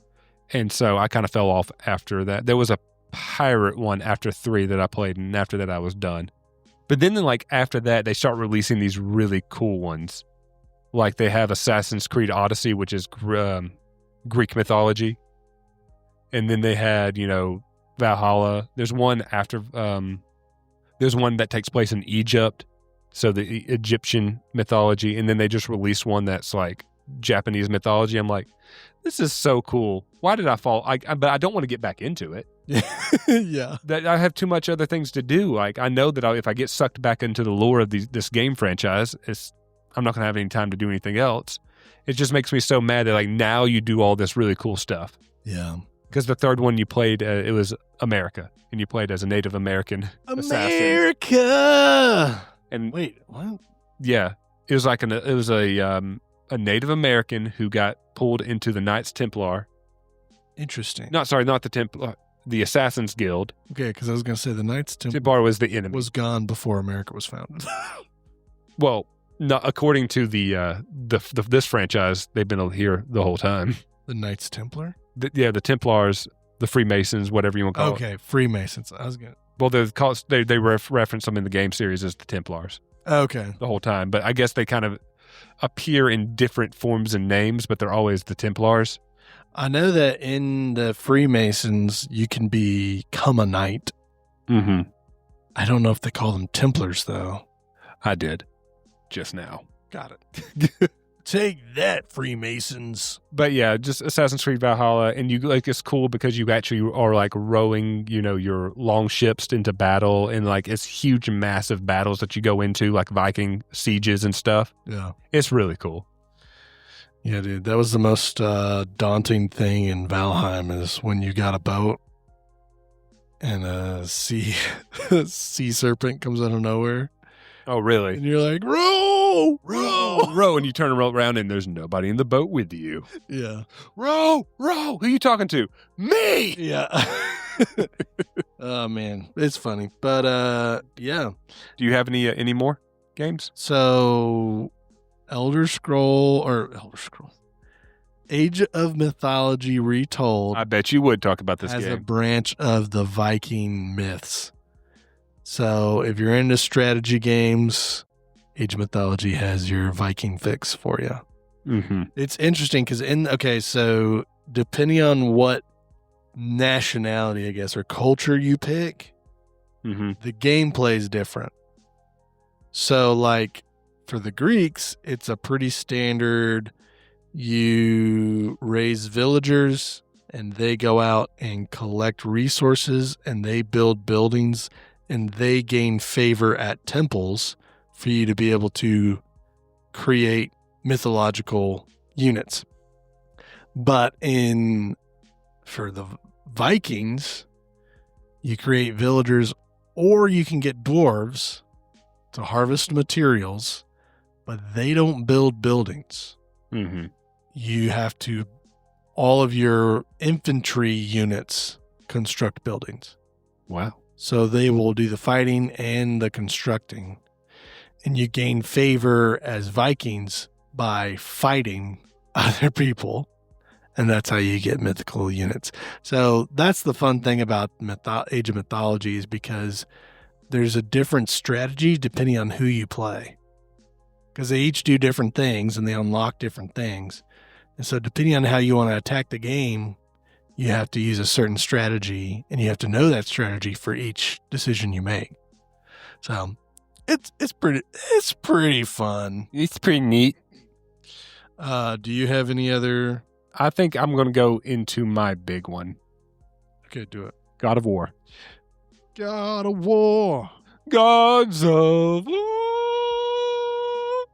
And so I kind of fell off after that. There was a pirate one after 3 that I played, and after that I was done. But then like after that, they start releasing these really cool ones. Like they have Assassin's Creed Odyssey, which is Greek mythology. And then they had, you know, Valhalla. There's one after, there's one that takes place in Egypt. So the Egyptian mythology. And then they just released one that's like Japanese mythology. I'm like, this is so cool. Why did I fall? But I don't want to get back into it. Yeah. That I have too much other things to do. Like I know that if I get sucked back into the lore of this game franchise, I'm not going to have any time to do anything else. It just makes me so mad that like now you do all this really cool stuff. Yeah. Because the third one you played, it was America, and you played as a Native American assassin. America. And wait, what? Yeah, it was like a Native American who got pulled into the Knights Templar. Interesting. Not the Templar, the Assassins Guild. Okay, because I was going to say the Knights Templar was the enemy. Was gone before America was founded. Well, no, according to this franchise, they've been here the whole time. The Knights Templar. The Templars, the Freemasons, whatever you want to call it. Okay, Freemasons. I was gonna. Well, they reference them in the game series as the Templars. Okay. The whole time, but I guess they kind of appear in different forms and names, but they're always the Templars. I know that in the Freemasons, you can become a knight. Mm-hmm. I don't know if they call them Templars, though. I did. Just now. Got it. Take that, Freemasons. But yeah, just Assassin's Creed Valhalla, and you like it's cool because you actually are like rowing, your longships into battle, and like it's huge, massive battles that you go into, like Viking sieges and stuff. Yeah, it's really cool. Yeah, dude, that was the most daunting thing in Valheim is when you got a boat and a sea serpent comes out of nowhere. Oh, really? And you're like, row, row, and you turn around and there's nobody in the boat with you. Yeah. Row. Who are you talking to? Me. Yeah. Oh man, it's funny, but yeah. Do you have any more games? So, Elder Scroll, Age of Mythology Retold. I bet you would talk about this as game. a branch of the Viking myths. So if you're into strategy games, Age of Mythology has your Viking fix for you. Mm-hmm. It's interesting because so depending on what nationality, I guess, or culture you pick, the gameplay is different. So like for the Greeks, it's a pretty standard, you raise villagers and they go out and collect resources and they build buildings and they gain favor at temples for you to be able to create mythological units. But for the Vikings, you create villagers, or you can get dwarves to harvest materials, but they don't build buildings. Mm-hmm. You have to, all of your infantry units construct buildings. Wow. So they will do the fighting and the constructing. And you gain favor as Vikings by fighting other people. And that's how you get mythical units. So that's the fun thing about Age of Mythology is because there's a different strategy depending on who you play. Because they each do different things and they unlock different things. And so depending on how you want to attack the game, you have to use a certain strategy, and you have to know that strategy for each decision you make. So it's pretty fun. It's pretty neat. Do you have any other? I think I'm going to go into my big one. Okay, do it. God of War. God of War. Gods of War.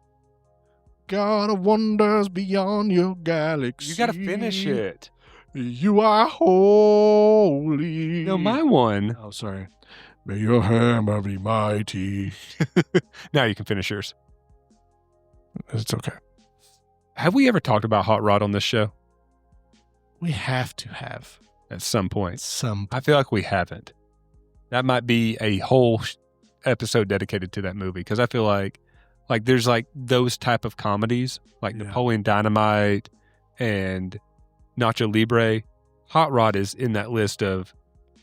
God of wonders beyond your galaxy. You got to finish it. You are holy. No, my one. Oh, sorry. May your hammer be mighty. Now you can finish yours. It's okay. Have we ever talked about Hot Rod on this show? We have to have. At some point. I I feel like we haven't. That might be a whole episode dedicated to that movie, because I feel like there's like those type of comedies, like Napoleon Dynamite and Nacho Libre. Hot Rod is in that list of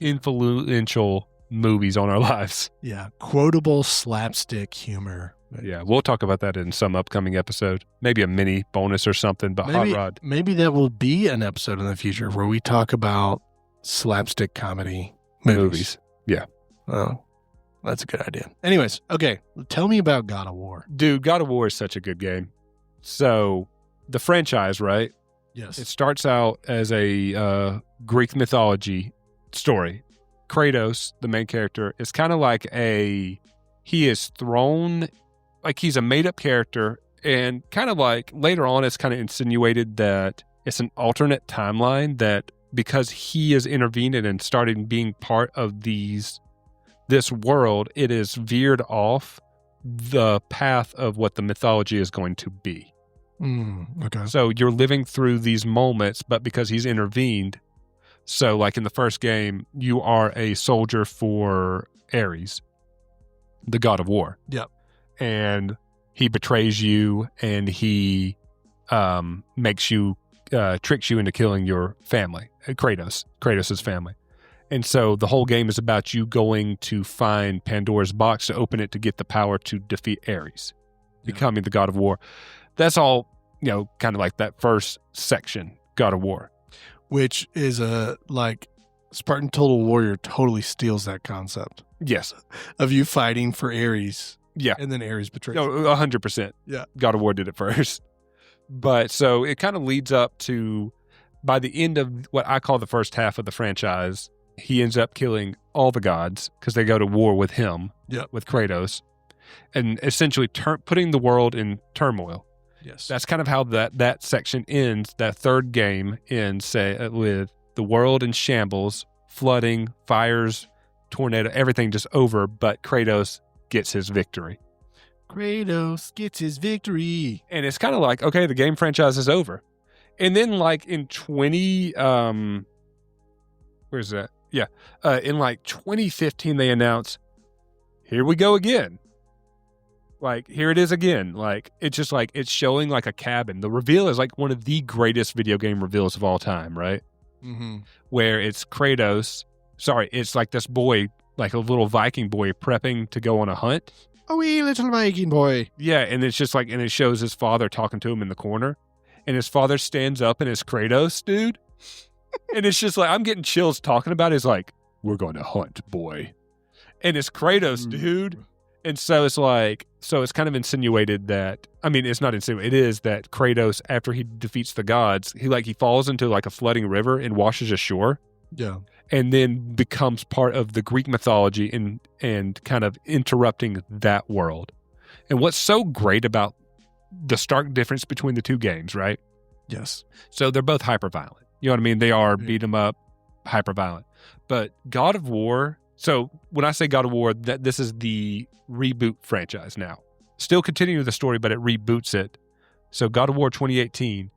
influential movies on our lives. Yeah. Quotable slapstick humor. Yeah. We'll talk about that in some upcoming episode. Maybe a mini bonus or something, but Hot Rod. Maybe that will be an episode in the future where we talk about slapstick comedy movies. Yeah. Oh, that's a good idea. Anyways, okay. Tell me about God of War. Dude, God of War is such a good game. So the franchise, right? Yes. It starts out as a Greek mythology story. Kratos, the main character, is kind of like he is thrown, like he's a made-up character, and kind of like later on it's kind of insinuated that it's an alternate timeline, that because he is intervened and started being part of this world, it is veered off the path of what the mythology is going to be. Okay. So you're living through these moments, but because he's intervened, so like in the first game, you are a soldier for Ares, the god of war. Yep. And he betrays you, and he tricks you into killing your family, Kratos' family. And so the whole game is about you going to find Pandora's box to open it to get the power to defeat Ares, becoming the god of war. That's all, kind of like that first section, God of War. Which is Spartan Total Warrior totally steals that concept. Yes. Of you fighting for Ares. Yeah. And then Ares betrays you. 100%. Yeah. God of War did it first. But so it kind of leads up to, by the end of what I call the first half of the franchise, he ends up killing all the gods because they go to war with him, with Kratos, and essentially putting the world in turmoil. Yes. That's kind of how that section ends. That third game ends with the world in shambles, flooding, fires, tornado, everything just over, but Kratos gets his victory. Kratos gets his victory. And it's kind of like, okay, the game franchise is over. And then like in 2015, they announced, here we go again. Like, here it is again. Like, it's just like, it's showing like a cabin. The reveal is like one of the greatest video game reveals of all time, right? Mm-hmm. Where it's Kratos. Sorry, it's like this boy, like a little Viking boy prepping to go on a hunt. A wee little Viking boy. Yeah, and it's just like, and it shows his father talking to him in the corner. And his father stands up and it's Kratos, dude. And it's just like, I'm getting chills talking about it. It's like, we're going to hunt, boy. And it's Kratos, dude. And so it's like, so it's kind of insinuated that, I mean, it's not insinuated, it is that Kratos, after he defeats the gods, he falls into like a flooding river and washes ashore. Yeah. And then becomes part of the Greek mythology and kind of interrupting that world. And what's so great about the stark difference between the two games, right? Yes. So they're both hyper-violent. You know what I mean? They are beat 'em up, hyper-violent. But God of War, so when I say God of War, this is the reboot franchise now. Still continuing the story, but it reboots it. So God of War 2018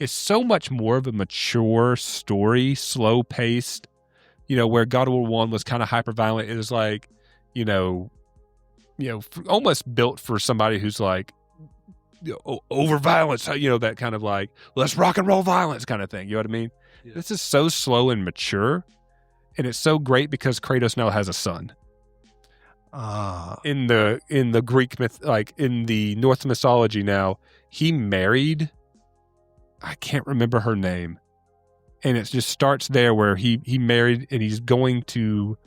is so much more of a mature story, slow-paced, where God of War 1 was kind of hyper-violent. It was like, almost built for somebody who's like, over violence, that kind of like, let's rock and roll violence kind of thing. You know what I mean? Yeah. This is so slow and mature. And it's so great because Kratos now has a son. In the Greek myth, like in the Norse mythology now, he married, I can't remember her name. And it just starts there where he married and he's going to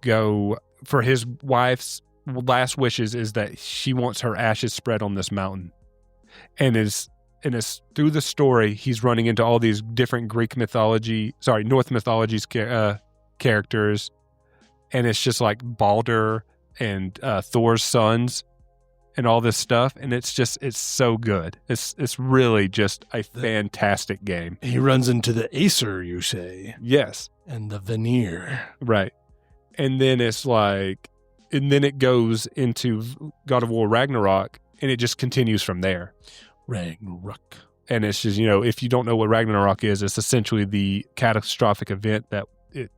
go for his wife's last wishes is that she wants her ashes spread on this mountain. And is through the story, he's running into all these different Norse mythology's characters. And it's just like Baldur and Thor's sons and all this stuff. And it's so good. It's really just a fantastic game. He runs into the Acer, you say? Yes. And the Veneer. Right. And then it's like, and then it goes into God of War Ragnarok and it just continues from there. Ragnarok. And it's just, if you don't know what Ragnarok is, it's essentially the catastrophic event that it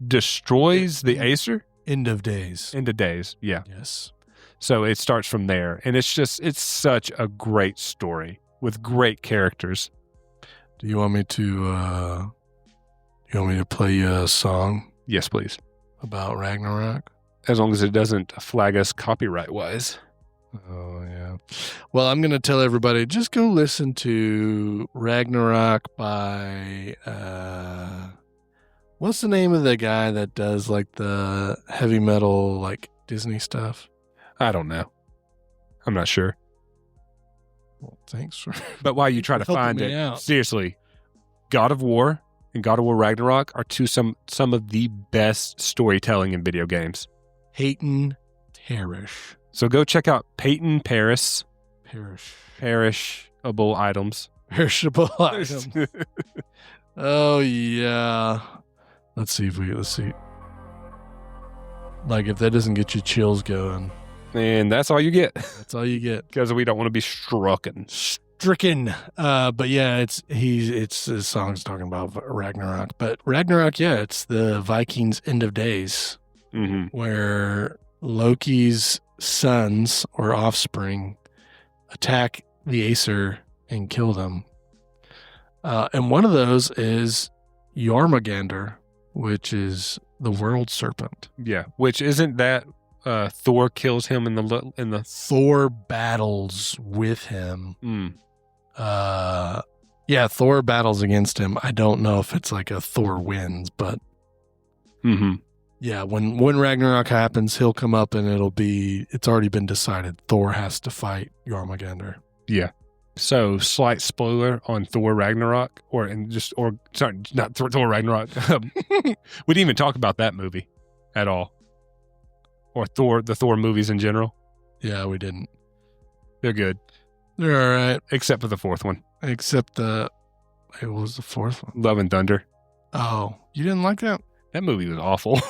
destroys the Acer. End of days. Yeah. Yes. So it starts from there. And it's such a great story with great characters. Do you want me to play a song? Yes, please. About Ragnarok? As long as it doesn't flag us copyright-wise. Oh, yeah. Well, I'm going to tell everybody, just go listen to Ragnarok by, what's the name of the guy that does like the heavy metal, like Disney stuff? I don't know. I'm not sure. Well, thanks for But while you try to find it, out. Seriously, God of War and God of War Ragnarok are some of the best storytelling in video games. Peyton Parrish. So go check out Peyton Parrish. Perishable items. Perishable items. Oh, yeah. Let's see. Like, if that doesn't get you chills going. And that's all you get. That's all you get. Because we don't want to be stricken. But yeah, it's his song's talking about Ragnarok. But Ragnarok, yeah, it's the Vikings' end of days. Mm-hmm. Where Loki's sons or offspring attack the Acer and kill them. And one of those is Jormungandr, which is the world serpent. Yeah, which isn't that Thor kills him in the Thor battles with him. Mm. Thor battles against him. I don't know if it's like a Thor wins, but mm-hmm. Yeah, when Ragnarok happens, he'll come up and it's already been decided. Thor has to fight Jormungandr. Yeah. So, slight spoiler on Thor Ragnarok, sorry, not Thor Ragnarok. We didn't even talk about that movie at all, or the Thor movies in general. Yeah, we didn't. They're good. They're all right. Except for the fourth one. Except what was the fourth one? Love and Thunder. Oh, you didn't like that? That movie was awful.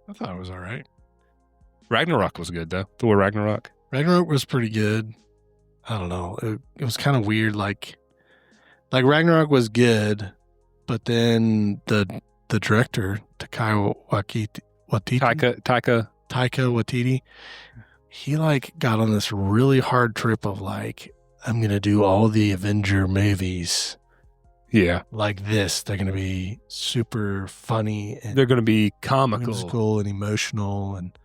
I thought it was all right. Ragnarok was good, though. Thor Ragnarok. Ragnarok was pretty good. I don't know. It was kind of weird. Like Ragnarok was good, but then the director, Taika Waititi, he like got on this really hard trip of like, I'm going to do all the Avenger movies. Yeah. Like this. They're going to be super funny. And they're going to be comical. Musical and emotional. And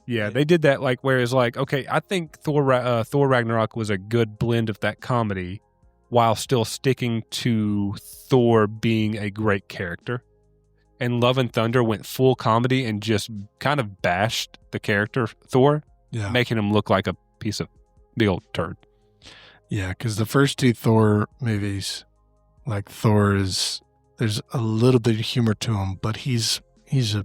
yeah, they did that like, whereas like, okay, I think Thor Ragnarok was a good blend of that comedy while still sticking to Thor being a great character. And Love and Thunder went full comedy and just kind of bashed the character Thor, making him look like a piece of big old turd. Yeah, because the first two Thor movies, like Thor there's a little bit of humor to him, but he's a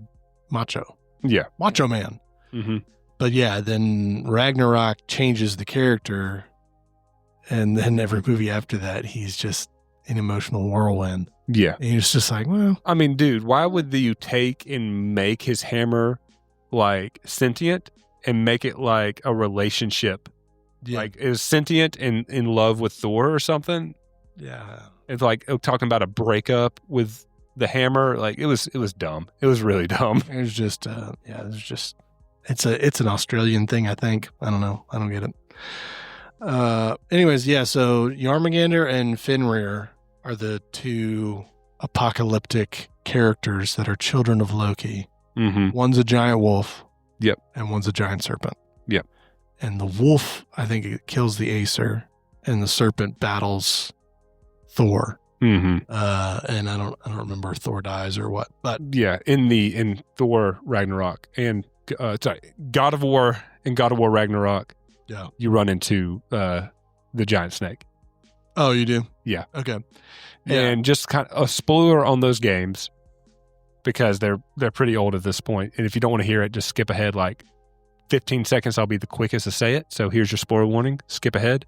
macho. Yeah. Macho man. Mm-hmm. But yeah, then Ragnarok changes the character, and then every movie after that, he's just an emotional whirlwind. Yeah. And it's just like, well. I mean, dude, why would you take and make his hammer like sentient and make it like a relationship? Yeah. Like it was sentient and in love with Thor or something? Yeah. It's like talking about a breakup with the hammer. Like it was dumb. It was really dumb. It was just, it's an Australian thing, I think. I don't know. I don't get it. Anyways, yeah, so Jormungandr and Fenrir are the two apocalyptic characters that are children of Loki. Mm-hmm. One's a giant wolf. Yep. And one's a giant serpent. Yep. And the wolf, I think, it kills the Aesir, and the serpent battles Thor. Mm-hmm. And I don't remember if Thor dies or what, but yeah, in Thor Ragnarok and God of War and God of War Ragnarok. Yeah, you run into the giant snake. Oh, you do? Yeah. Okay. Yeah. And just kind of a spoiler on those games because they're pretty old at this point. And if you don't want to hear it, just skip ahead like 15 seconds. I'll be the quickest to say it. So here's your spoiler warning. Skip ahead.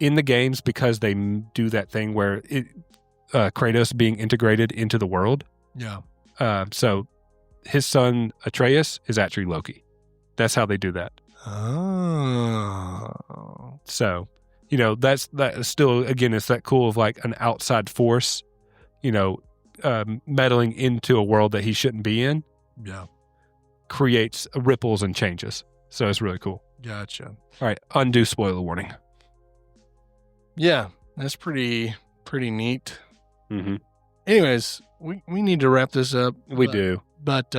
In the games, because they do that thing where Kratos being integrated into the world. Yeah. So his son Atreus is actually Loki. That's how they do that. Oh. So, that is still, again, it's that cool of like an outside force, meddling into a world that he shouldn't be in. Yeah. Creates ripples and changes. So it's really cool. Gotcha. All right. Undo spoiler warning. Yeah. That's pretty neat. Mm-hmm. Anyways, we need to wrap this up. We do. But,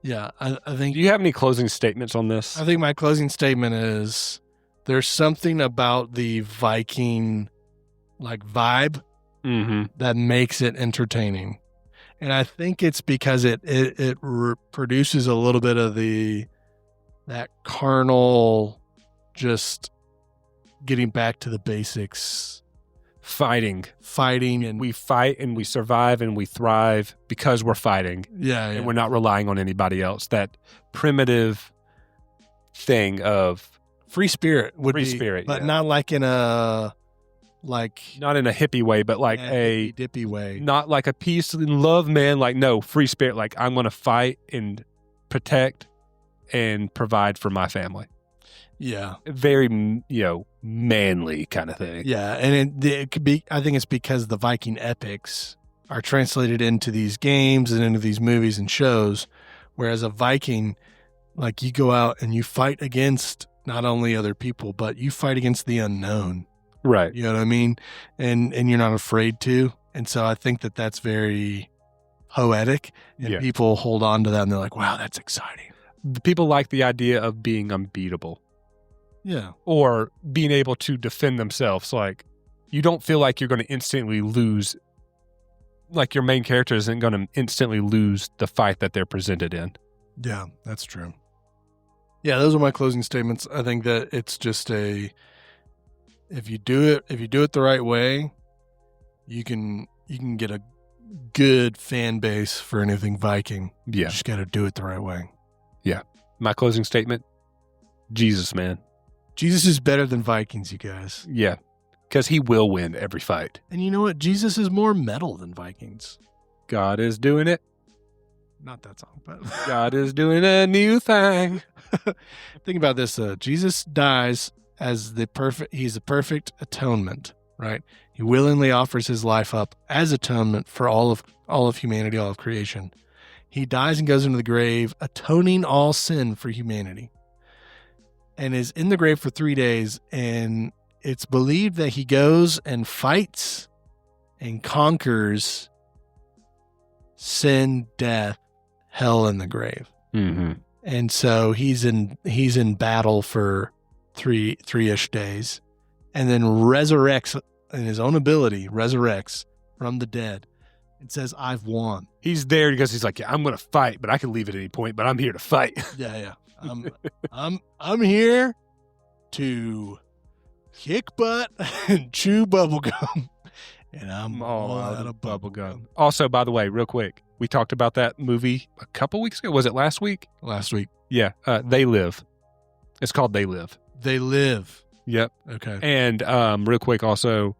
yeah, I think... Do you have any closing statements on this? I think my closing statement is there's something about the Viking, like, vibe that makes it entertaining. And I think it's because it produces a little bit of that carnal, just getting back to the basics. Fighting. And we fight and we survive and we thrive because we're fighting. Yeah. And we're not relying on anybody else. That primitive thing of free spirit would be, spirit, but not like in a, like, not in a hippie way, but like a dippy way, not like a peace and love, man. Like, no, free spirit. Like, I'm going to fight and protect and provide for my family. Yeah. Very, manly kind of thing. Yeah. And it could be, I think it's because the Viking epics are translated into these games and into these movies and shows. Whereas a Viking, like, you go out and you fight against not only other people, but you fight against the unknown. Right. You know what I mean? And you're not afraid to. And so I think that's very poetic, and people hold on to that and they're like, wow, that's exciting. People like the idea of being unbeatable. Yeah. Or being able to defend themselves. Like, you don't feel like you're going to instantly lose, like your main character isn't going to instantly lose the fight that they're presented in. Yeah, that's true. Yeah, those are my closing statements. I think that it's just if you do it the right way, you can get a good fan base for anything Viking. You Yeah. just got to do it the right way. My closing statement, Jesus, man. Jesus is better than Vikings, you guys. Yeah. Because he will win every fight. And you know what? Jesus is more metal than Vikings. God is doing it. Not that song, but God is doing a new thing. think about this. Jesus dies as he's the perfect atonement, right? He willingly offers his life up as atonement for all of humanity, all of creation. He dies and goes into the grave, atoning all sin for humanity, and is in the grave for 3 days. And it's believed that he goes and fights and conquers sin, death, hell, and the grave. Mm-hmm. And so he's in battle for three-ish days, and then resurrects in his own ability, resurrects from the dead. It says, "I've won." He's there because he's like, yeah, I'm going to fight, but I can leave at any point, but I'm here to fight. Yeah. I'm here to kick butt and chew bubblegum. And I'm all out of bubblegum. Also, by the way, real quick, we talked about that movie a couple weeks ago. Was it last week? Last week. Yeah. They Live. It's called They Live. They Live. Yep. Okay. And real quick, also,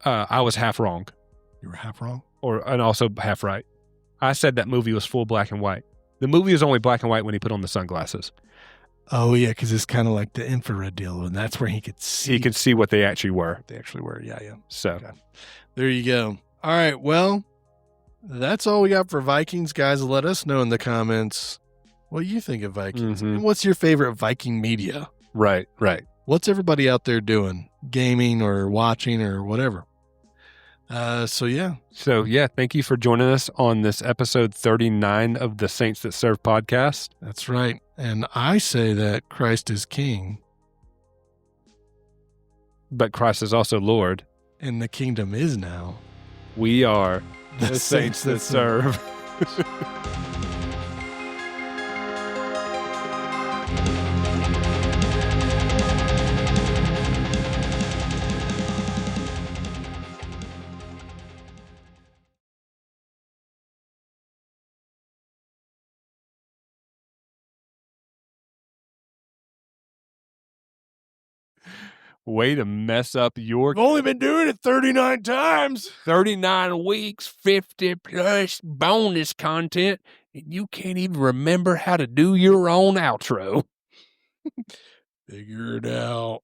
I was half wrong. You were half wrong? And also half right. I said that movie was full black and white. The movie is only black and white when he put on the sunglasses. Oh, yeah, because it's kind of like the infrared deal, and that's where he could see. He could see what they actually were. Yeah. So okay. There you go. All right, well, that's all we got for Vikings, guys. Let us know in the comments what you think of Vikings. Mm-hmm. And what's your favorite Viking media? Right. What's everybody out there doing? Gaming or watching or whatever. So yeah, thank you for joining us on this episode 39 of the Saints That Serve podcast. That's right. And I say that Christ is King. But Christ is also Lord. And the kingdom is now. We are the Saints That Serve. Way to mess up your... I've only been doing it 39 times. 39 weeks, 50 plus bonus content, and you can't even remember how to do your own outro. Figure it out.